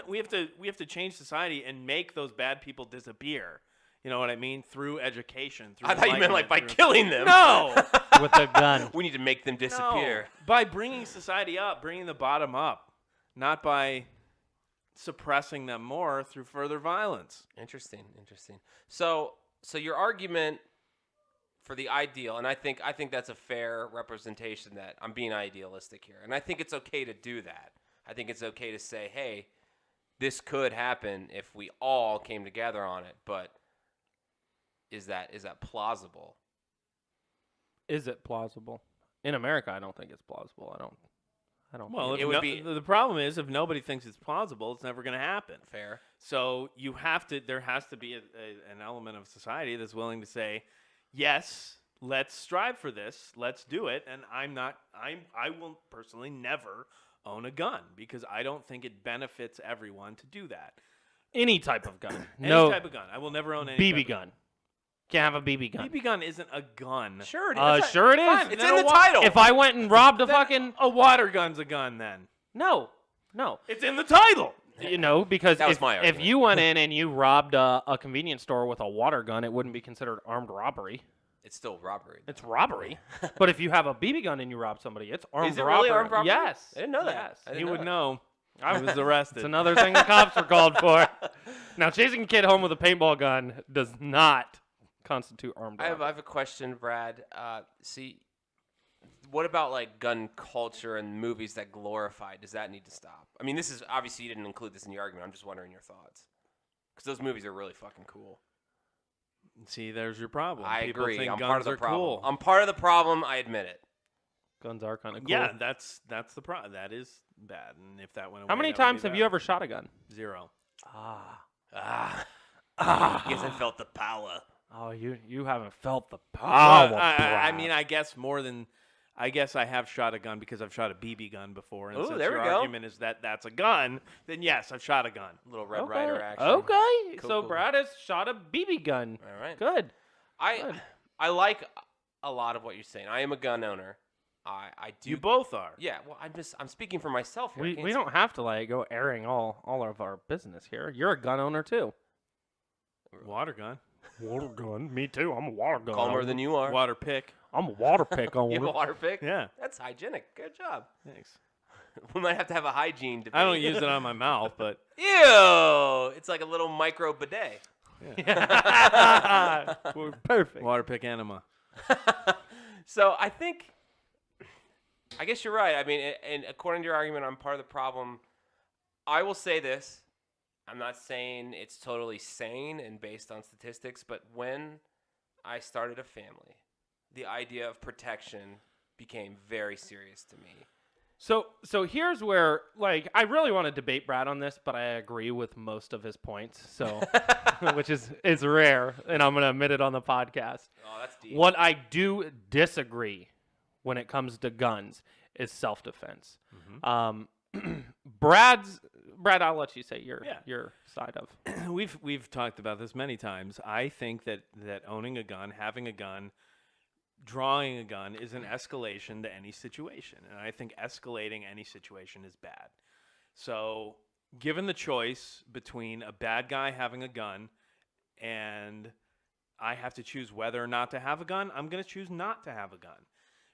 S2: to change society and make those bad people disappear. You know what I mean? Through education. Through
S1: I thought you meant like by
S2: through-
S1: killing them.
S2: No.
S3: With a gun.
S1: We need to make them disappear.
S2: No. By bringing society up, bringing the bottom up, not by suppressing them more through further violence.
S1: Interesting. So your argument for the ideal, and I think that's a fair representation that I'm being idealistic here, and I think it's okay to do that. I think it's okay to say, hey, this could happen if we all came together on it, but is that plausible?
S3: Is it plausible? In America, I don't think it's plausible. I don't.
S2: Well,
S3: think
S1: it would be-
S2: the problem is if nobody thinks it's plausible, it's never going to happen.
S1: Fair.
S2: So there has to be an element of society that's willing to say, yes, let's strive for this. Let's do it. And I will personally never own a gun because I don't think it benefits everyone to do that.
S3: Any type of gun.
S2: Any type of gun. I will never own any
S3: BB gun. Can't have a BB gun.
S2: BB gun isn't a gun.
S1: Sure,
S3: Sure it is.
S1: Fine, it's in the title.
S3: If I went and robbed a fucking
S2: A water gun's a gun then.
S3: no,
S2: It's in the title.
S3: because
S1: That was
S3: if,
S1: my
S3: if
S1: argument.
S3: you went in and you robbed a convenience store with a water gun, it wouldn't be considered armed robbery.
S1: It's still robbery.
S3: It's robbery. But if you have a BB gun and you rob somebody, it's armed
S1: Is it
S3: robbery.
S1: really armed robbery?
S3: Yes.
S1: I didn't know that.
S3: Yes.
S1: I didn't
S2: You
S1: know
S2: would
S1: that.
S2: know. I was arrested.
S3: It's another thing the cops were called for. Now, chasing a kid home with a paintball gun does not constitute armed
S1: I
S3: robbery.
S1: have a question, Brad. See, what about like gun culture and movies that glorify? Does that need to stop? I mean, this is obviously you didn't include this in your argument. I'm just wondering your thoughts because those movies are really fucking cool.
S2: See, there's your problem.
S1: I
S2: People
S1: agree.
S2: think
S1: I'm
S2: guns
S1: part of the
S2: are
S1: problem.
S2: cool.
S1: I'm part of the problem. I admit it.
S3: Guns are kind of cool.
S2: Yeah, that's the problem. That is bad. And if that went away,
S3: How many
S2: that would
S3: times
S2: be
S3: have you
S2: bad.
S3: ever shot a gun?
S2: 0.
S1: Guess I felt the power.
S3: Oh, you haven't felt the
S2: Well,
S3: power.
S2: I mean, I guess more than. I guess I have shot a gun because I've shot a BB gun before. And
S1: Ooh,
S2: since
S1: there
S2: your
S1: we go.
S2: argument is that that's a gun, then yes, I've shot a gun.
S1: Little Red
S3: okay.
S1: Rider action.
S3: Okay,
S1: Cool,
S3: so
S1: cool.
S3: Brad has shot a BB gun.
S1: All right.
S3: Good.
S1: I like a lot of what you're saying. I am a gun owner. I do.
S2: You both are.
S1: Yeah. Well, I'm speaking for myself here. I
S3: We
S1: can't
S3: we don't have to like go airing all of our business here. You're a gun owner too.
S2: Water gun.
S3: Water gun. Me too. I'm a water gun.
S1: calmer than you are.
S2: Water pick.
S3: I'm a water pick owner.
S1: You have a water pick?
S2: Yeah.
S1: That's hygienic. Good job.
S2: Thanks.
S1: We might have to have a hygiene debate.
S2: I don't use it on my mouth, but
S1: Ew! It's like a little micro bidet.
S3: We're perfect.
S2: water pick enema.
S1: So I guess you're right. I mean, and according to your argument, I'm part of the problem. I will say this. I'm not saying it's totally sane and based on statistics, but when I started a family, the idea of protection became very serious to me.
S3: So here's where like I really want to debate Brad on this, but I agree with most of his points. So which is rare, and I'm gonna admit it on the podcast.
S1: Oh, that's deep.
S3: What I do disagree when it comes to guns is self-defense. Brad, I'll let you say your side of.
S2: We've talked about this many times. I think that owning a gun, having a gun, drawing a gun is an escalation to any situation, and I think escalating any situation is bad. So, given the choice between a bad guy having a gun and I have to choose whether or not to have a gun, I'm going to choose not to have a gun.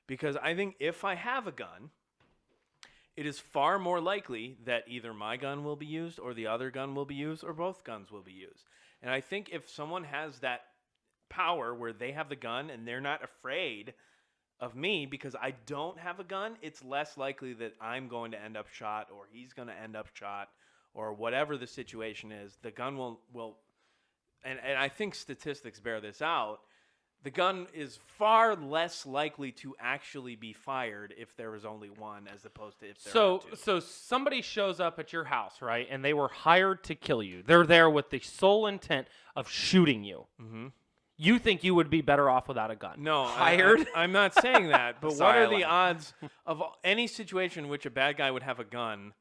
S2: Because I think if I have a gun, it is far more likely that either my gun will be used or the other gun will be used or both guns will be used. And I think if someone has that power where they have the gun and they're not afraid of me because I don't have a gun, it's less likely that I'm going to end up shot or he's going to end up shot or whatever the situation is. The gun will and I think statistics bear this out. The gun is far less likely to actually be fired if there is only one as opposed to if there are two.
S3: So somebody shows up at your house, right? And they were hired to kill you. They're there with the sole intent of shooting you.
S2: Mm-hmm.
S3: You think you would be better off without a gun?
S2: No,
S1: Hired?
S2: I'm not saying that. But
S1: Sorry,
S2: what
S1: I
S2: are the
S1: lied.
S2: odds of any situation in which a bad guy would have a gun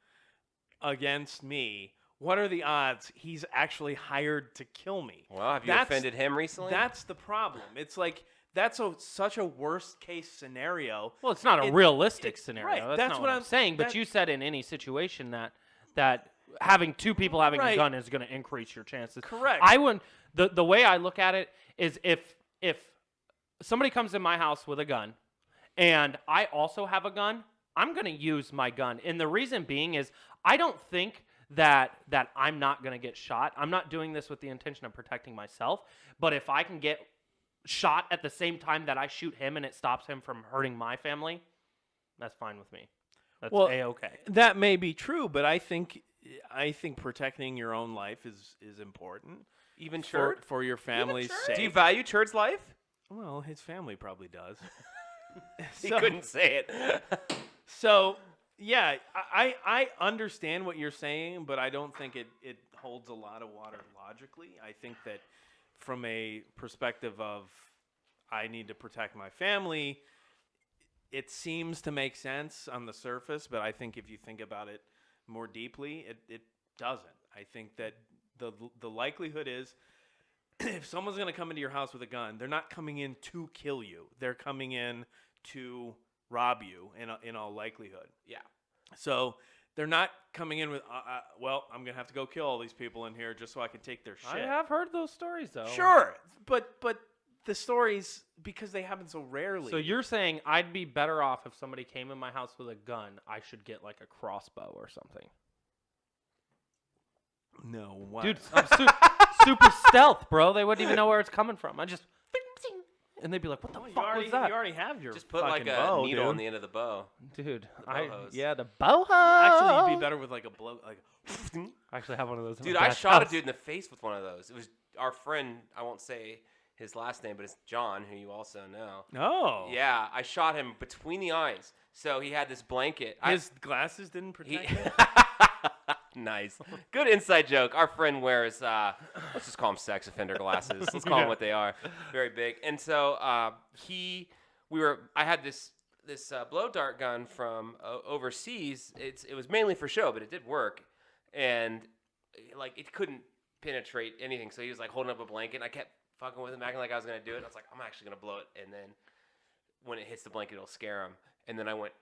S2: against me? What are the odds he's actually hired to kill me?
S1: Well, have you
S2: That's-
S1: offended him recently?
S2: That's the problem. It's like that's such a worst case scenario.
S3: Well, it's not a realistic scenario.
S2: right,
S3: That's not what I'm saying. But you said in any situation that having two people having a
S2: Right.
S3: gun is going to increase your chances.
S2: Correct.
S3: I wouldn't. The way I look at it is if somebody comes in my house with a gun, and I also have a gun, I'm going to use my gun. And the reason being is I don't think that I'm not going to get shot. I'm not doing this with the intention of protecting myself. But if I can get shot at the same time that I shoot him and it stops him from hurting my family, that's fine with me. That's A-okay.
S2: That may be true, but I think protecting your own life is important.
S1: Even
S2: for
S1: Churd?
S2: your family's
S1: Churd?
S2: sake.
S1: Do you value Churd's life?
S2: Well, his family probably does.
S1: He couldn't say it.
S2: So, yeah, I understand what you're saying, but I don't think it holds a lot of water logically. I think that from a perspective of I need to protect my family. It seems to make sense on the surface, but I think if you think about it more deeply, it doesn't. I think that the likelihood is if someone's going to come into your house with a gun, they're not coming in to kill you. They're coming in to rob you in all likelihood.
S1: Yeah.
S2: So they're not coming in with, well, I'm going to have to go kill all these people in here just so I can take their shit.
S3: I have heard those stories, though.
S2: Sure, but the stories, because they happen so rarely.
S3: So you're saying I'd be better off if somebody came in my house with a gun, I should get like a crossbow or something.
S2: No, what?
S3: Dude, I'm super stealth, bro. They wouldn't even know where it's coming from. I just... And they'd be like, what the fuck was that?
S2: You already have your
S1: Just put like a
S2: bow,
S1: needle
S2: dude.
S1: on the end of the bow.
S3: Dude,
S1: bow hose.
S3: the bow hose.
S2: Actually, you'd be better with like a blow. Like,
S3: I actually have one of those. In
S1: Dude,
S3: my
S1: I
S3: dad's
S1: shot
S3: house.
S1: a dude in the face with one of those. It was our friend, I won't say his last name, but it's John, who you also know.
S2: oh,
S1: Yeah, I shot him between the eyes. So he had this blanket.
S2: his glasses didn't protect him.
S1: Nice. Good inside joke. Our friend wears, let's just call him sex offender glasses. Let's call them what they are. Very big. And so I had this blow dart gun from overseas. It was mainly for show, but it did work. And like it couldn't penetrate anything. So he was like holding up a blanket, and I kept fucking with him, acting like I was going to do it. I was like, I'm actually going to blow it. And then when it hits the blanket, it'll scare him. And then I went,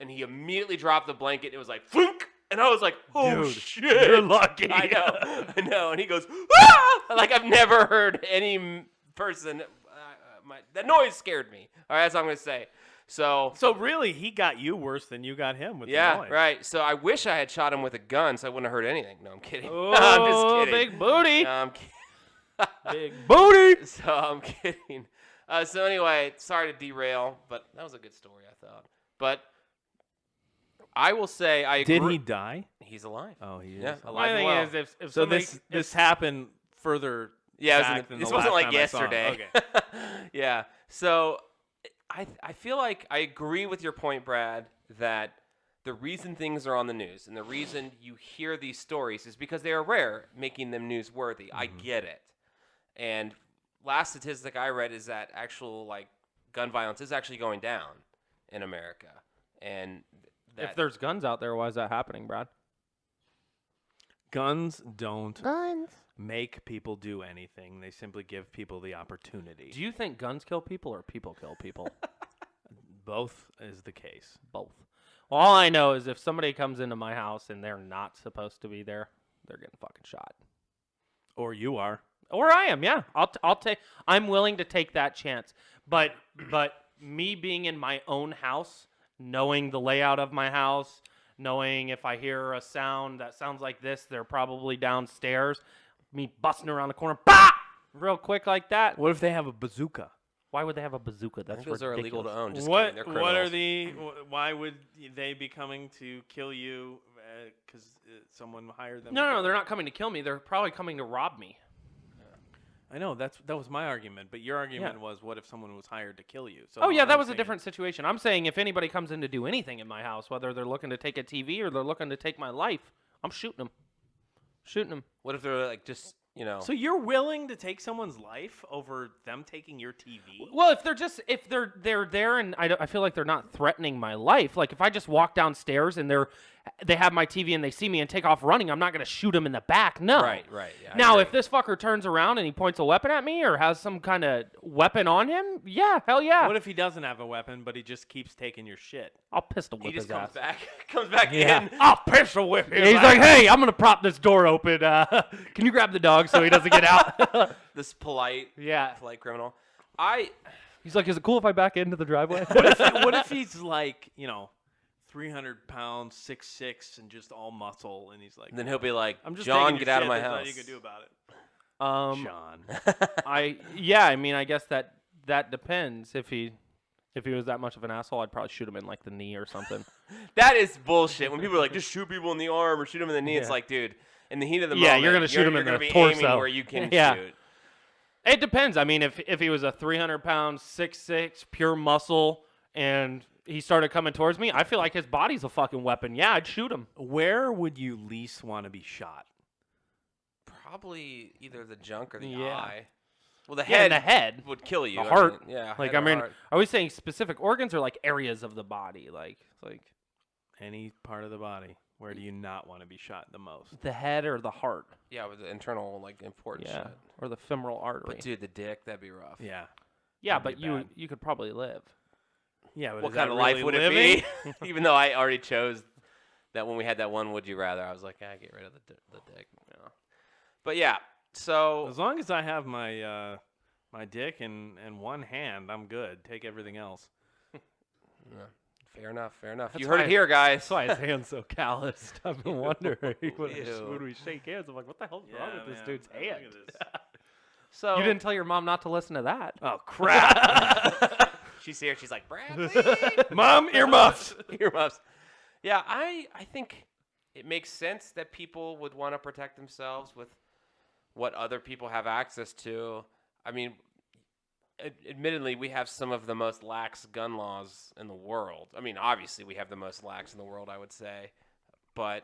S1: and he immediately dropped the blanket. It was like, flunk. And I was like, oh,
S2: Dude,
S1: shit.
S2: you're lucky.
S1: I know. And he goes, ah! Like I've never heard any person, that noise scared me. All right, that's what I'm going to say. So
S2: really, he got you worse than you got him with the
S1: yeah,
S2: noise.
S1: right. So I wish I had shot him with a gun so I wouldn't have heard anything. No, I'm kidding.
S3: Oh,
S1: I'm just kidding.
S3: big booty.
S1: No, I'm kidding.
S3: Big booty.
S1: So I'm kidding. So anyway, sorry to derail, but that was a good story, I thought. But I will say I agree.
S2: Did he die?
S1: He's alive.
S2: Oh, he is.
S1: Yeah,
S2: alive.
S1: alive
S3: My
S1: and
S3: thing
S1: well.
S3: is, if
S2: So
S3: somebody,
S2: this happened further.
S1: Yeah,
S2: back than
S1: this
S2: the
S1: wasn't
S2: last
S1: like
S2: time I saw him.
S1: yesterday.
S2: Okay.
S1: Yeah. So I feel like I agree with your point, Brad, that the reason things are on the news and the reason you hear these stories is because they are rare, making them newsworthy. I get it. And last statistic I read is that actual like gun violence is actually going down in America. And
S3: if there's guns out there, why is that happening, Brad?
S2: Guns don't make people do anything. They simply give people the opportunity.
S3: Do you think guns kill people or people kill people?
S2: Both is the case.
S3: Both. Well, all I know is if somebody comes into my house and they're not supposed to be there, they're getting fucking shot.
S2: Or you are.
S3: Or I am, yeah. I'll take. I'm willing to take that chance. But me being in my own house, knowing the layout of my house, knowing if I hear a sound that sounds like this, they're probably downstairs. Me busting around the corner, bah! Real quick like that.
S2: What if they have a bazooka?
S3: Why would they have a bazooka?
S1: I
S3: That's
S1: think those are illegal to
S3: ridiculous.
S1: own. Just
S2: What
S1: kidding. They're
S2: what are
S1: criminals.
S2: why would they be coming to kill you because someone hired them?
S3: No, they're not coming to kill me. They're probably coming to rob me.
S2: I know that was my argument, but your argument
S3: Yeah.
S2: was what if someone was hired to kill you? So
S3: Oh, yeah,
S2: I'm
S3: that was a
S2: saying-
S3: different situation. I'm saying if anybody comes in to do anything in my house, whether they're looking to take a TV or they're looking to take my life, I'm shooting them. Shooting them.
S1: What if they're like just,
S2: So you're willing to take someone's life over them taking your TV?
S3: Well, if they're there and I feel like they're not threatening my life. Like if I just walk downstairs and they have my TV and they see me and take off running, I'm not going to shoot them in the back. No.
S1: Right. Yeah, I
S3: Now,
S1: agree.
S3: if this fucker turns around and he points a weapon at me or has some kind of weapon on him, yeah, hell yeah.
S2: What if he doesn't have a weapon, but he just keeps taking your shit?
S3: I'll pistol whip
S1: he just
S3: his
S1: comes
S3: ass.
S1: back, comes back
S3: Yeah.
S1: in.
S3: I'll pistol whip him. He's like, hey, I'm going to prop this door open. Can you grab the dog so he doesn't get out?
S1: This polite criminal.
S3: He's like, is it cool if I back into the driveway?
S2: What if he's like, 300 pounds, 6'6", and just all muscle, and he's like,
S1: And then he'll be like,
S2: I'm just
S1: John,
S2: taking
S1: get
S2: your
S1: out of
S2: shit.
S1: my
S2: There's
S1: house.
S2: nothing you can do about it.
S3: Sean. I mean, I guess that depends. If he was that much of an asshole, I'd probably shoot him in like the knee or something.
S1: That is bullshit. When people are like, just shoot people in the arm or shoot them in the knee, it's
S3: Yeah.
S1: like, dude, in the heat of the
S3: Yeah,
S1: moment,
S3: you're gonna shoot him in
S1: gonna
S3: the
S1: be
S3: torso.
S1: aiming where you can
S3: Yeah.
S1: shoot.
S3: It depends. I mean, if he was a 300-pound, 6'6", pure muscle, and he started coming towards me, I feel like his body's a fucking weapon. Yeah, I'd shoot him.
S2: Where would you least want to be shot?
S1: Probably either the junk or the
S3: Yeah.
S1: eye. Well, the
S3: Yeah,
S1: head,
S3: and the head.
S1: would kill you.
S3: The heart.
S1: Yeah.
S3: Like,
S1: head
S3: I
S1: or
S3: mean,
S1: heart.
S3: are we saying specific organs or like areas of the body? Like
S2: Any part of the body. Where do you not want to be shot the most?
S3: the head or the heart?
S1: Yeah, with the internal like important
S3: Yeah,
S1: shit.
S3: or the femoral artery.
S1: But dude, the dick, that'd be rough.
S2: Yeah.
S3: Yeah,
S2: That'd
S3: but
S2: be bad.
S3: you could probably live.
S2: Yeah, but
S1: What
S2: is
S1: kind
S2: that
S1: of life
S2: really
S1: would
S2: living?
S1: it be? Even though I already chose that when we had that one Would You Rather, I was like, get rid of the dick. You know? But yeah, so
S2: As long as I have my my dick in one hand, I'm good. Take everything else.
S1: yeah, fair enough.
S3: That's
S1: You heard
S3: why-
S1: it here, guys.
S3: That's why his hand's so calloused. I've been wondering
S1: Ew.
S3: when we shake hands. I'm like, what the hell's wrong with this dude's
S2: Look
S3: hand?
S2: at this.
S1: So
S3: You didn't tell your mom not to listen to that.
S2: Oh crap!
S1: she's here. She's like, Bradley.
S2: Mom, earmuffs.
S1: Earmuffs. Yeah, I think it makes sense that people would want to protect themselves with what other people have access to. I mean, admittedly, we have some of the most lax gun laws in the world. I mean, obviously, we have the most lax in the world, I would say. But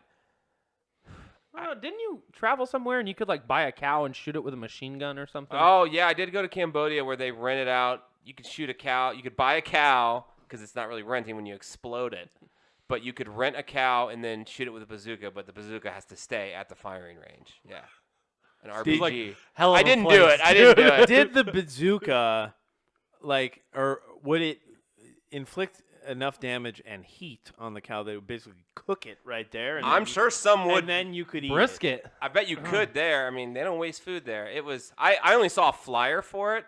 S3: Didn't you travel somewhere and you could like buy a cow and shoot it with a machine gun or something?
S1: oh yeah, I did go to Cambodia where they rented out. You could shoot a cow. You could buy a cow because it's not really renting when you explode it. But you could rent a cow and then shoot it with a bazooka. But the bazooka has to stay at the firing range. Yeah, an RPG.
S3: like, hell of
S1: I
S3: a
S1: didn't do
S3: place,
S1: it. I didn't do it.
S2: Did the bazooka, like, or would it inflict enough damage and heat on the cow that it would basically cook it right there? And
S1: I'm
S2: then,
S1: sure some would.
S2: And then you could eat it.
S3: Brisket.
S1: I bet you could there. I mean, they don't waste food there. It was. I only saw a flyer for it.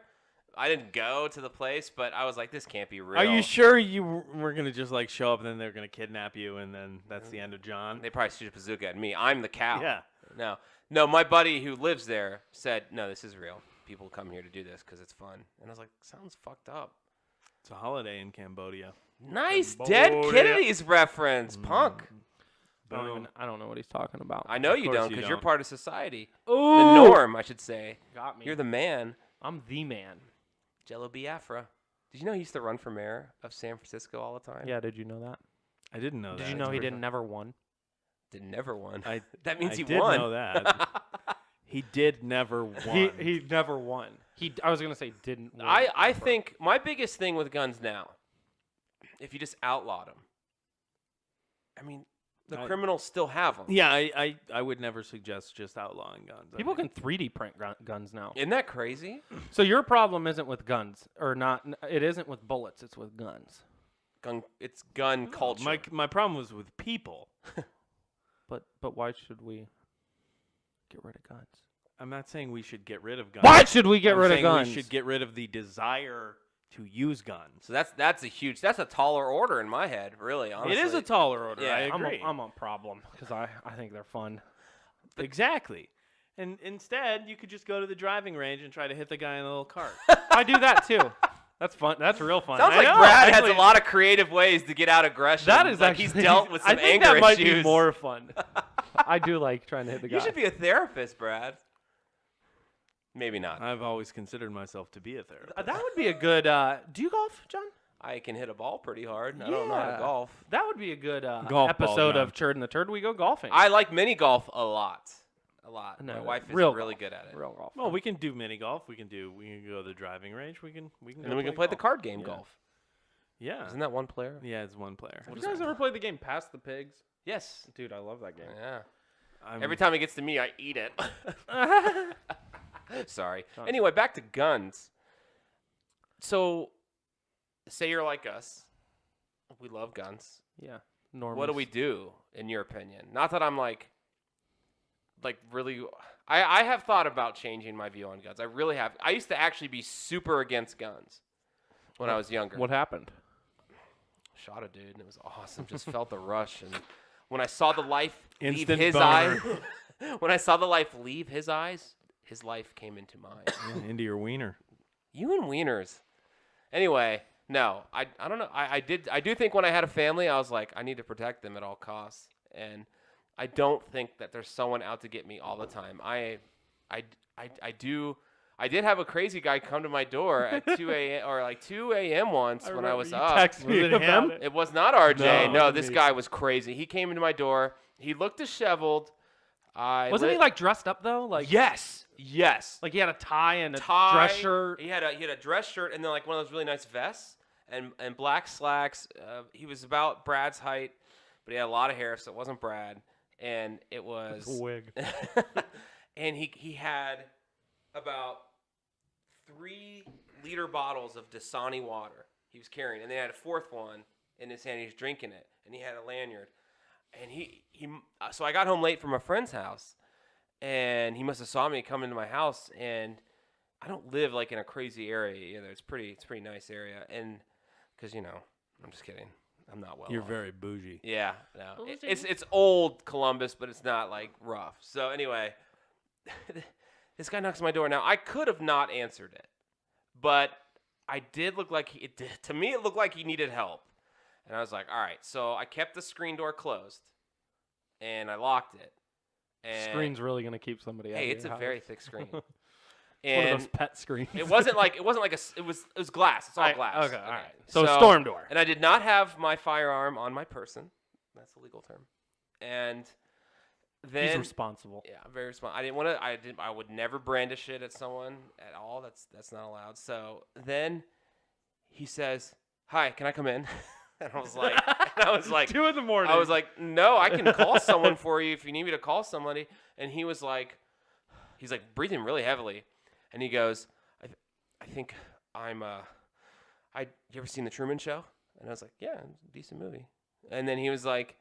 S1: I didn't go to the place, but I was like, this can't be real.
S2: Are you sure you were gonna just like show up and then they're gonna kidnap you and then that's the end of John?
S1: They probably shoot a bazooka at me. I'm the cow.
S2: Yeah.
S1: No. My buddy who lives there said, no, this is real. People come here to do this because it's fun. And I was like, sounds fucked up.
S2: It's a holiday in Cambodia.
S1: Nice Dead
S2: Cambodia.
S1: Kennedys reference, punk.
S3: I don't know what he's talking about.
S1: I know
S2: Of
S1: you
S2: course
S1: don't
S2: you
S1: because you're
S2: don't.
S1: part of society.
S3: Ooh,
S1: The norm, I should say.
S3: got me.
S1: You're the man.
S3: I'm the man.
S1: Jello Biafra. Did you know he used to run for mayor of San Francisco all the time?
S3: Yeah, did you know that?
S2: I didn't know that.
S3: Did you know he didn't never won?
S1: Did never won.
S2: I
S1: That means
S2: I
S1: he
S2: did
S1: won.
S2: know that. He did never won.
S3: He never won. I was gonna say didn't. Win
S1: I
S3: ever.
S1: think my biggest thing with guns now, if you just outlawed them, I mean, the criminals still have them.
S2: Yeah, I would never suggest just outlawing guns. I
S3: People
S2: mean,
S3: can 3D print guns now.
S1: Isn't that crazy?
S3: So your problem isn't with guns, or not? It isn't with bullets. It's with guns.
S1: It's gun culture.
S2: My problem was with people.
S3: But why should we get rid of guns?
S2: I'm not saying we should get rid of guns.
S3: Why should we get
S2: I'm
S3: rid of
S2: saying
S3: guns?
S2: We should get rid of the desire to use guns.
S1: So that's a taller order in my head, really. Honestly,
S2: It is a taller order.
S1: Yeah,
S2: I agree.
S3: I'm a problem because I think they're fun.
S2: Exactly. And instead, you could just go to the driving range and try to hit the guy in the little cart.
S3: I do that too. That's fun. That's real fun.
S1: Sounds
S3: I
S1: like
S3: know,
S1: Brad
S3: actually,
S1: has a lot of creative ways to get out aggression.
S3: That is
S1: like
S3: actually,
S1: he's dealt with some
S3: I think
S1: anger
S3: that might
S1: issues.
S3: be more fun. I do like trying to hit the guy.
S1: You should be a therapist, Brad. Maybe not.
S2: I've always considered myself to be a therapist.
S3: That would be a good. Do you golf, John?
S1: I can hit a ball pretty hard. I don't know how to golf.
S3: That would be a good
S2: Golf ball,
S3: episode
S2: John.
S3: of Churd and the Turd. We go golfing.
S1: I like mini golf a lot.
S3: No,
S1: My wife is
S3: real
S1: really
S3: golf.
S1: good at it.
S3: Real golf.
S2: Well, we can do mini golf. We can go to the driving range. We can.
S1: And then we can play the card game
S2: Yeah.
S1: golf.
S2: Yeah.
S1: Isn't that one player?
S2: Yeah, it's one player.
S3: Have you guys ever played the game Pass the Pigs?
S1: Yes.
S3: Dude, I love that game.
S1: Yeah.
S2: I'm-
S1: Every time it gets to me, I eat it. Sorry. Anyway, back to guns. So, say you're like us. We love guns.
S3: Yeah. Normal.
S1: What do we do, in your opinion? Not that I'm like really. I have thought about changing my view on guns. I really have. I used to actually be super against guns when I was younger.
S3: What happened?
S1: Shot a dude, and it was awesome. Just felt the rush, and when I saw the life leave
S2: Instant
S1: his
S2: boner.
S1: eyes, when I saw the life leave his eyes, his life came into mine.
S2: Yeah, into your wiener.
S1: You and wieners. Anyway, no, I don't know. I do think when I had a family, I was like, I need to protect them at all costs, and I don't think that there's someone out to get me all the time. I did have a crazy guy come to my door at 2 a.m. or like 2 a.m. once when I was up.
S3: Text me
S2: Was it
S3: about
S2: him?
S3: it.
S1: It was not RJ.
S3: No,
S1: No, this guy was crazy. He came into my door. He looked disheveled.
S3: Wasn't he like dressed up though? Like
S1: Yes.
S3: like he had a tie and a
S1: Tie,
S3: dress shirt.
S1: He had a dress shirt and then like one of those really nice vests and black slacks. He was about Brad's height, but he had a lot of hair, so it wasn't Brad. And it was
S3: a wig.
S1: and he had about 3-liter bottles of Dasani water he was carrying, and then he had a fourth one in his hand. He was drinking it, and he had a lanyard. And so I got home late from a friend's house, and he must have saw me come into my house. And I don't live like in a crazy area either. It's pretty nice area, and because I'm just kidding. I'm not well.
S2: You're
S1: off.
S2: very bougie.
S1: Yeah, no.
S3: Bougie?
S1: It's old Columbus, but it's not like rough. So anyway, this guy knocks on my door. Now I could have not answered it, but I did look like to me it looked like he needed help, and I was like, all right. So I kept the screen door closed, and I locked it. And
S3: Screen's really gonna keep somebody out.
S1: hey,
S3: of
S1: it's a
S3: your house.
S1: very thick screen.
S3: It's one of
S1: And
S3: those pet screens.
S1: it wasn't like it was glass. It's all glass.
S3: Okay, all right. So storm door.
S1: And I did not have my firearm on my person. That's a legal term. And then
S3: He's responsible.
S1: yeah, I'm very responsible. I didn't want to. I would never brandish it at someone at all. That's not allowed. So then he says, "Hi, can I come in?" And I was like,
S3: 2 in the morning.
S1: I was like, "No, I can call someone for you if you need me to call somebody." And he's like breathing really heavily, and he goes, "I think I'm you ever seen The Truman Show?" And I was like, "Yeah, it's a decent movie." And then he was like,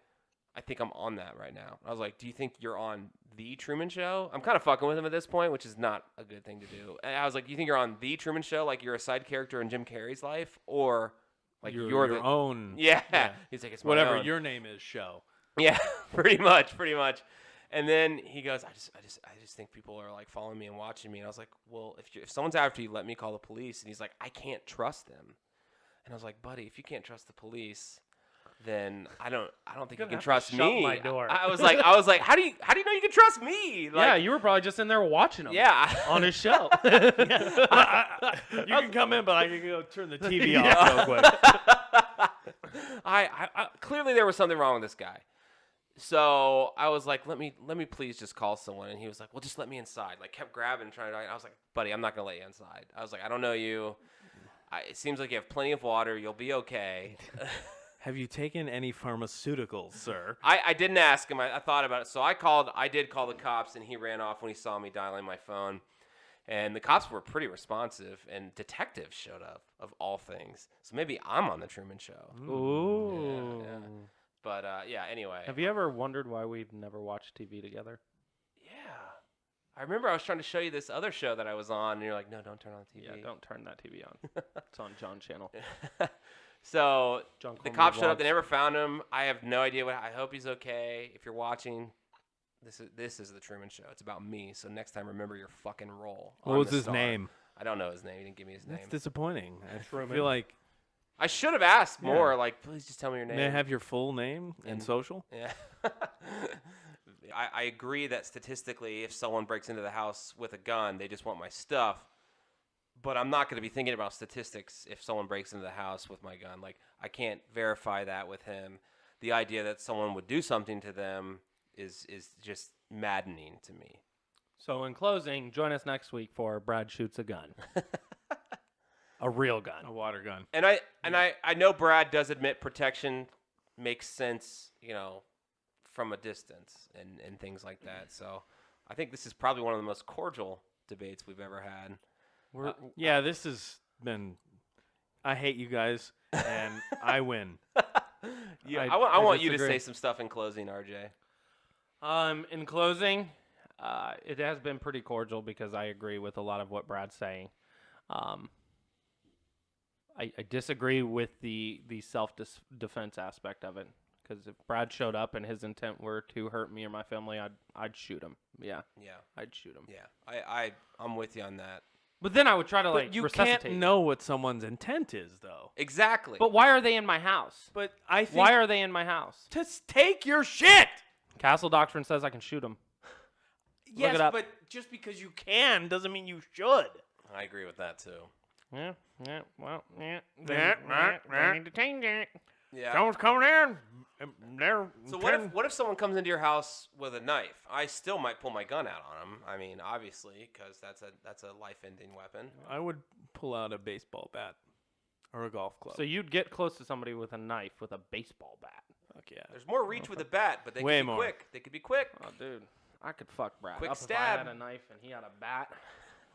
S1: "I think I'm on that right now." I was like, "Do you think you're on The Truman Show?" I'm kind of fucking with him at this point, which is not a good thing to do. And I was like, "Do you think you're on The Truman Show, like you're a side character in Jim Carrey's life, or like you're
S2: your
S1: the
S2: own
S1: yeah?" He's like, "It's my
S2: whatever
S1: own."
S2: your name is show.
S1: Yeah, pretty much. And then he goes, I just think people are like following me and watching me. And I was like, well, if someone's after you, let me call the police. And he's like, I can't trust them. And I was like, buddy, if you can't trust the police, then I don't think you can trust me.
S3: My door.
S1: I was like, how do you know you can trust me? Like,
S3: yeah, you were probably just in there watching him.
S1: yeah.
S3: On his show.
S2: You can come in, but I can go turn the TV off real quick.
S1: I clearly there was something wrong with this guy. So I was like, let me please just call someone. And he was like, well, just let me inside. Like kept grabbing, trying to. I was like, buddy, I'm not gonna let you inside. I was like, I don't know you. It seems like you have plenty of water. You'll be okay.
S2: Have you taken any pharmaceuticals, sir?
S1: I didn't ask him. I thought about it. So I did call the cops, and he ran off when he saw me dialing my phone. And the cops were pretty responsive, and detectives showed up, of all things. So maybe I'm on The Truman Show.
S3: Ooh.
S1: Yeah. But, yeah, anyway.
S3: Have you ever wondered why we've never watched TV together?
S1: Yeah. I remember I was trying to show you this other show that I was on, and you're like, no, don't turn on the TV.
S3: Yeah, don't turn that TV on. It's on John's channel.
S1: So
S3: John
S1: the
S3: Coleman
S1: cops showed up. They
S3: vlogs.
S1: never found him. I have no idea I hope he's okay. If you're watching, this is The Truman Show. It's about me. So next time, remember your fucking role.
S2: What
S1: I'm
S2: was
S1: the
S2: his
S1: star.
S2: name?
S1: I don't know his name. He didn't give me his name.
S2: That's disappointing. I
S3: Truman.
S2: feel like,
S1: I should have asked
S2: Yeah.
S1: more. Like, please just tell me your name.
S2: may I have your full name and
S1: And-
S2: social?
S1: Yeah. I agree that statistically, if someone breaks into the house with a gun, they just want my stuff. But I'm not going to be thinking about statistics if someone breaks into the house with my gun. Like, I can't verify that with him. The idea that someone would do something to them is just maddening to me.
S3: So in closing, join us next week for Brad Shoots a Gun. A real gun.
S2: A water gun.
S1: And I know Brad does admit protection makes sense, from a distance and things like that. So I think this is probably one of the most cordial debates we've ever had.
S2: Yeah, this has been. I hate you guys, and I win.
S1: Yeah,
S3: I
S1: I want you to
S3: disagree.
S1: say some stuff in closing, RJ.
S3: In closing, it has been pretty cordial because I agree with a lot of what Brad's saying. I disagree with the self-defense aspect of it because if Brad showed up and his intent were to hurt me or my family, I'd shoot him. Yeah,
S1: Yeah,
S3: I'd shoot him.
S1: yeah. I'm with you on that.
S3: But then I would try to
S2: But you
S3: resuscitate
S2: can't
S3: him.
S2: know what someone's intent is, though.
S1: Exactly.
S3: But why are they in my house?
S2: But I think
S3: Why are they in my house?
S2: to take your shit.
S3: Castle Doctrine says I can shoot him.
S2: Yes,
S3: it up.
S2: but just because you can doesn't mean you should.
S1: I agree with that too.
S3: Yeah, well, yeah.
S2: Yeah,
S3: They need to change it.
S1: Yeah.
S2: Someone's coming in. they're
S1: So what if someone comes into your house with a knife? I still might pull my gun out on them. I mean, obviously, because that's a life-ending weapon.
S2: I would pull out a baseball bat or a golf club.
S3: So you'd get close to somebody with a knife with a baseball bat.
S2: Fuck yeah.
S1: There's more reach with a bat, but they
S2: Way
S1: could be
S2: more.
S1: quick. They could be quick.
S3: Oh, dude, I could fuck Brad
S1: Quick
S3: up
S1: stab.
S3: if I had a knife and he had a bat.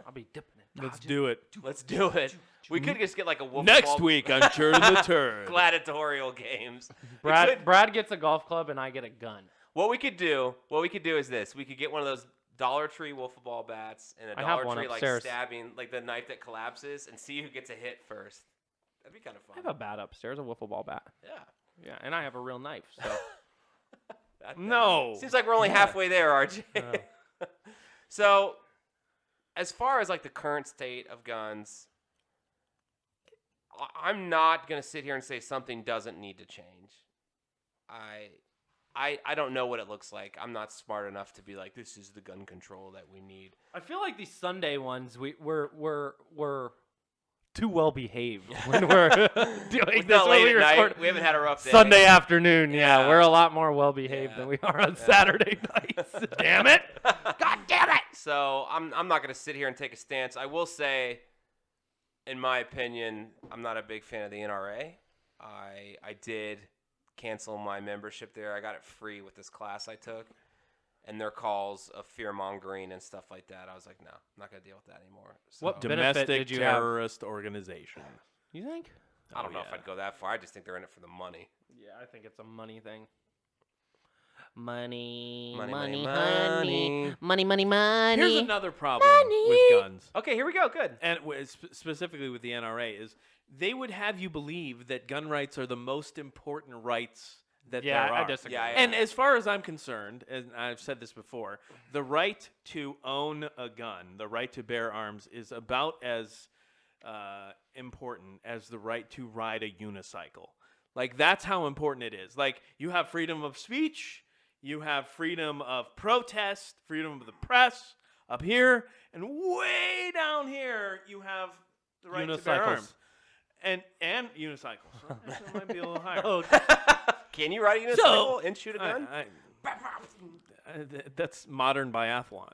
S3: I'll be dipping it.
S2: Let's do it.
S1: Let's do it. We could just get like a wolf
S2: Next
S1: ball
S2: week on Churd and the Turd.
S1: gladiatorial games.
S3: Brad gets a golf club and I get a gun.
S1: What we could do is this. We could get one of those Dollar Tree wiffle ball bats and a
S3: I have
S1: Dollar
S3: one
S1: Tree like
S3: upstairs.
S1: stabbing like the knife that collapses and see who gets a hit first. That'd be kind of
S3: I
S1: fun.
S3: have a bat upstairs, a wiffle ball bat.
S1: Yeah.
S3: Yeah, and I have a real knife. So
S2: No.
S1: Seems like we're only halfway there, RJ. So, as far as like the current state of guns, I'm not gonna sit here and say something doesn't need to change. I don't know what it looks like. I'm not smart enough to be like, this is the gun control that we need.
S3: I feel like these Sunday ones we're too well behaved when we're doing
S1: It's
S3: this.
S1: not
S3: when
S1: late
S3: we
S1: at night.
S3: record
S1: We haven't had a rough day.
S3: Sunday afternoon. Yeah,
S1: Yeah.
S3: we're a lot more well behaved
S1: Yeah.
S3: than we are on Saturday nights. Damn it! God damn it!
S1: So I'm not gonna sit here and take a stance. I will say, in my opinion, I'm not a big fan of the NRA. I did cancel my membership there. I got it free with this class I took, and their calls of fear mongering and stuff like that. I was like, no, I'm not gonna deal with that anymore. So,
S3: What benefit
S2: Domestic
S3: did you have?
S2: terrorist organization.
S3: You think?
S1: I don't
S2: Oh,
S1: know if
S2: yeah.
S1: I'd go that far. I just think they're in it for the money.
S3: Yeah, I think it's a money thing. Money,
S1: Money,
S3: money,
S1: money,
S3: honey.
S1: money.
S3: Money.
S2: Here's another problem with guns,
S1: Okay, here we go. Good.
S2: and specifically with the NRA, is they would have you believe that gun rights are the most important rights that
S3: Yeah,
S2: there are.
S3: I disagree.
S1: Yeah,
S2: And as far as I'm concerned, and I've said this before, the right to own a gun, the right to bear arms, is about as important as the right to ride a unicycle. Like, that's how important it is. Like, you have freedom of speech, you have freedom of protest, freedom of the press up here, and way down here you have the right to bear
S3: Unicycles.
S2: arms. And unicycles. That might be a little higher.
S3: Oh,
S1: Can you ride a unicycle and shoot a gun?
S2: That's modern biathlon.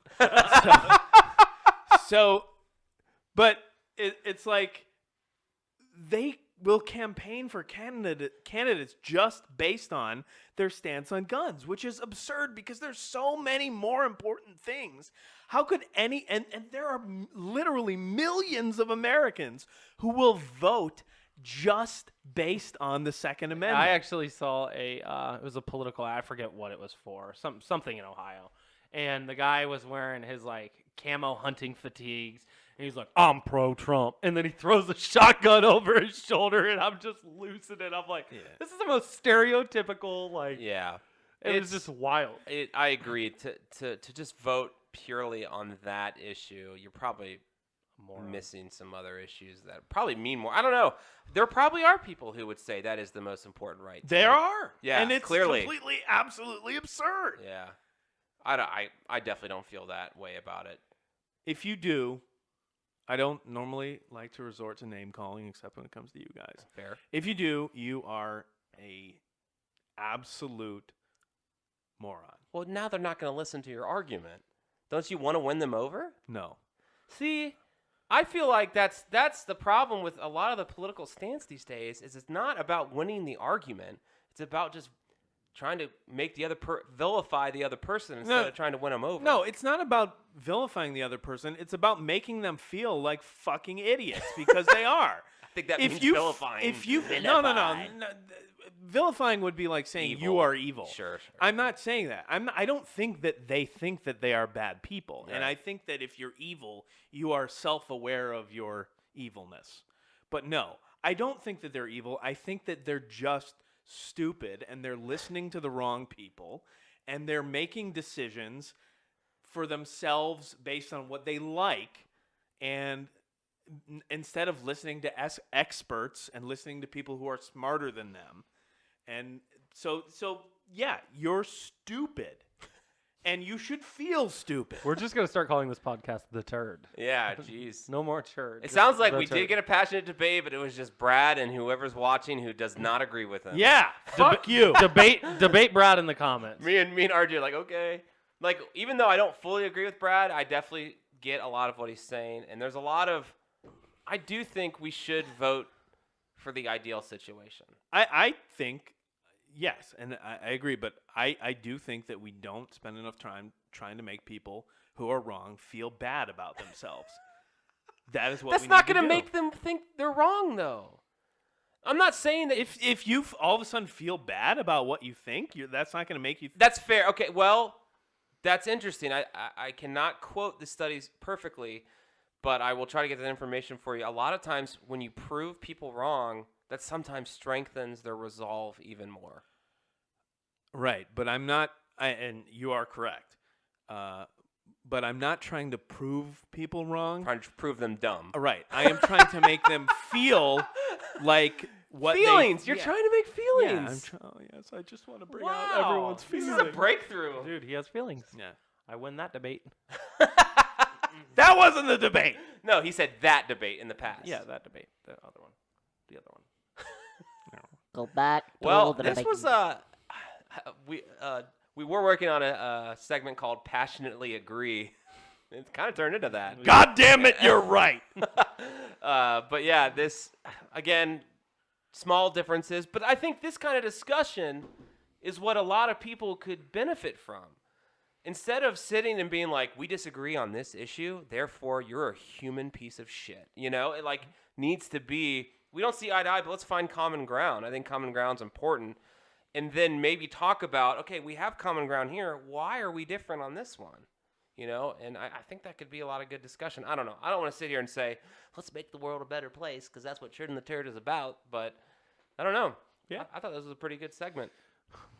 S2: But it's like they will campaign for candidates just based on their stance on guns, which is absurd because there's so many more important things. How could and there are literally millions of Americans who will vote just based on the Second Amendment.
S3: I actually saw it was a political ad. I forget what it was for. Something in Ohio. And the guy was wearing his like camo hunting fatigues. And he's like, I'm pro-Trump. And then he throws a shotgun over his shoulder, and I'm just losing it. I'm like, this is the most stereotypical, like,
S1: Yeah.
S3: it was just wild.
S1: I agree. To just vote purely on that issue, you're probably missing some other issues that probably mean more. I don't know. There probably are people who would say that is the most important right.
S2: There are.
S1: Yeah,
S2: and it's
S1: clearly.
S2: completely, absolutely absurd.
S1: Yeah. I definitely don't feel that way about it.
S2: If you do, I don't normally like to resort to name calling except when it comes to you guys.
S1: Fair.
S2: If you do, you are a absolute moron.
S1: Well, now they're not going to listen to your argument. Don't you want to win them over?
S2: No.
S1: See, I feel like that's the problem with a lot of the political stance these days. Is it's not about winning the argument. It's about just trying to make the other vilify the other person instead of trying to win them over.
S2: No, it's not about vilifying the other person. It's about making them feel like fucking idiots because they are.
S1: I think that means vilifying.
S2: No. Vilifying would be like saying you
S1: Evil.
S2: are evil.
S1: Sure.
S2: I'm not saying that. I don't think that they are bad people.
S1: Yeah.
S2: And I think that if you're evil, you are self-aware of your evilness. But no, I don't think that they're evil. I think that they're just stupid and they're listening to the wrong people and they're making decisions for themselves based on what they like, and instead of listening to experts and listening to people who are smarter than them. And so yeah, you're stupid. and you should feel stupid.
S3: We're just gonna start calling this podcast the Turd.
S1: Yeah, jeez.
S3: No more Churd.
S1: It
S3: just
S1: sounds like
S3: the
S1: we
S3: Turd.
S1: did get a passionate debate, but it was just Brad and whoever's watching who does not agree with him.
S2: Yeah, fuck you.
S3: debate Brad in the comments.
S1: Me and RJ are like, okay. Like, even though I don't fully agree with Brad, I definitely get a lot of what he's saying. And there's a lot of, I do think we should vote for the ideal situation.
S2: I think, yes, and I agree, but I do think that we don't spend enough time trying to make people who are wrong feel bad about themselves. That is what
S1: That's
S2: we
S1: not
S2: need to
S1: going to
S2: do.
S1: make them think they're wrong, though. I'm not saying that
S2: If you all of a sudden feel bad about what you think, that's not going to make you.
S1: That's fair. Okay, well, that's interesting. I cannot quote the studies perfectly, but I will try to get that information for you. A lot of times when you prove people wrong, that sometimes strengthens their resolve even more.
S2: Right, but I'm not, and you are correct. But I'm not trying to prove people wrong.
S1: Trying to prove them dumb.
S2: Right, I am trying to make them feel like what
S1: Feelings.
S2: They,
S1: You're
S2: yeah.
S1: trying to make
S2: Yeah,
S1: feelings.
S2: yes, I just want to bring
S1: Wow.
S2: out everyone's
S1: This
S2: feelings.
S1: is a breakthrough.
S3: Dude, he has feelings.
S2: Yeah,
S3: I win that debate.
S2: that wasn't the debate.
S1: No, he said that debate in the past.
S3: Yeah, that debate. The other one. The other one.
S4: Go back to
S1: Well,
S4: the
S1: this
S4: debate.
S1: was we were working on a segment called Passionately Agree. It kind of turned into that.
S2: God damn it, you're right.
S1: But yeah, this, again, small differences. But I think this kind of discussion is what a lot of people could benefit from. Instead of sitting and being like, we disagree on this issue, therefore you're a human piece of shit. You know, it like needs to be, we don't see eye to eye, but let's find common ground. I think common ground's important. And then maybe talk about, okay, we have common ground here. Why are we different on this one? You know, and I think that could be a lot of good discussion. I don't know. I don't want to sit here and say, let's make the world a better place, because that's what Churd and the Turd is about. But I don't know.
S2: Yeah.
S1: I thought this was a pretty good segment.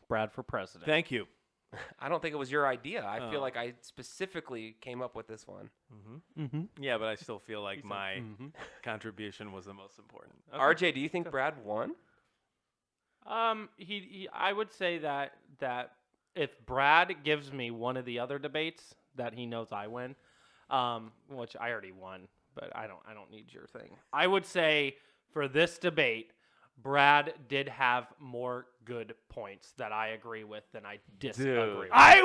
S3: Brad for president.
S2: Thank you.
S1: I don't think it was your idea. I feel
S2: Oh.
S1: like I specifically came up with this one.
S2: Yeah, but I still feel like my contribution was the most important.
S1: RJ, do you think Brad won?
S3: He I would say that if Brad gives me one of the other debates that he knows I win, which I already won, but I don't need your thing. I would say for this debate, Brad did have more good points that I agree with than I disagree with.
S2: I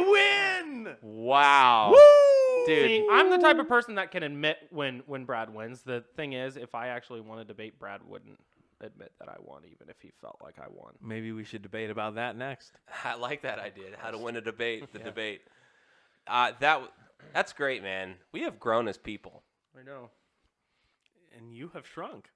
S2: win!
S1: Wow.
S2: Woo!
S1: Dude.
S3: See, I'm the type of person that can admit when Brad wins. The thing is, if I actually won a debate, Brad wouldn't admit that I won, even if he felt like I won.
S2: Maybe we should debate about that next.
S1: I like that idea. How to win a debate, the debate. That's great, man. We have grown as people.
S3: I know.
S2: And you have shrunk.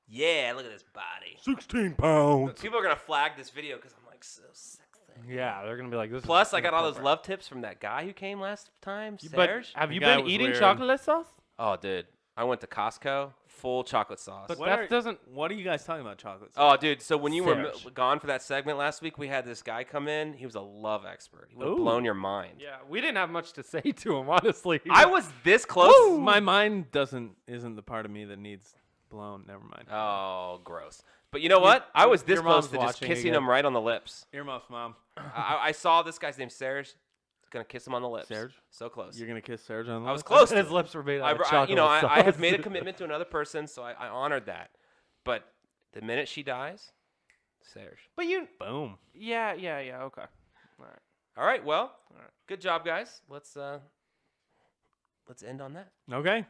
S1: Yeah, look at this body.
S2: 16 pounds.
S1: People are going to flag this video because I'm like so sexy.
S3: Yeah, they're gonna be like this.
S1: Plus,
S3: is
S1: I got all those
S3: inappropriate.
S1: love tips from that guy who came last time,
S3: But
S1: Serge.
S3: have you
S2: The guy
S3: been
S2: was
S3: eating
S2: weird.
S3: chocolate sauce?
S1: Oh, dude. I went to Costco, full chocolate sauce.
S3: But
S2: What
S3: that
S2: are-
S3: doesn't.
S2: What are you guys talking about, chocolate?
S1: Oh, dude. So when you were
S3: Serge.
S1: gone for that segment last week, we had this guy come in. He was a love expert. He would have
S2: Ooh.
S1: blown your mind.
S3: Yeah, we didn't have much to say to him, honestly.
S1: I was this close.
S2: My mind isn't the part of me that needs blown. Never mind.
S1: Oh, gross. But you know what? I was this
S3: your
S1: close
S3: mom's
S1: to just
S3: watching
S1: kissing
S3: again.
S1: him right on the lips.
S2: Earmuffs, Mom.
S1: I saw this guy's name, Serge. Gonna kiss him on the lips.
S2: Serge?
S1: So close.
S2: You're going to kiss Serge on the
S1: I was
S2: lips?
S1: close.
S3: His
S1: to
S3: lips were made
S1: I,
S3: out of
S1: I-
S3: chocolate
S1: you know, I
S3: sauce.
S1: have made a commitment to another person, so I honored that. But the minute she dies, Serge.
S3: But you.
S2: Boom.
S3: Yeah. Okay. All right.
S1: All right. Well,
S3: All right.
S1: good job, guys. Let's end on that.
S2: Okay.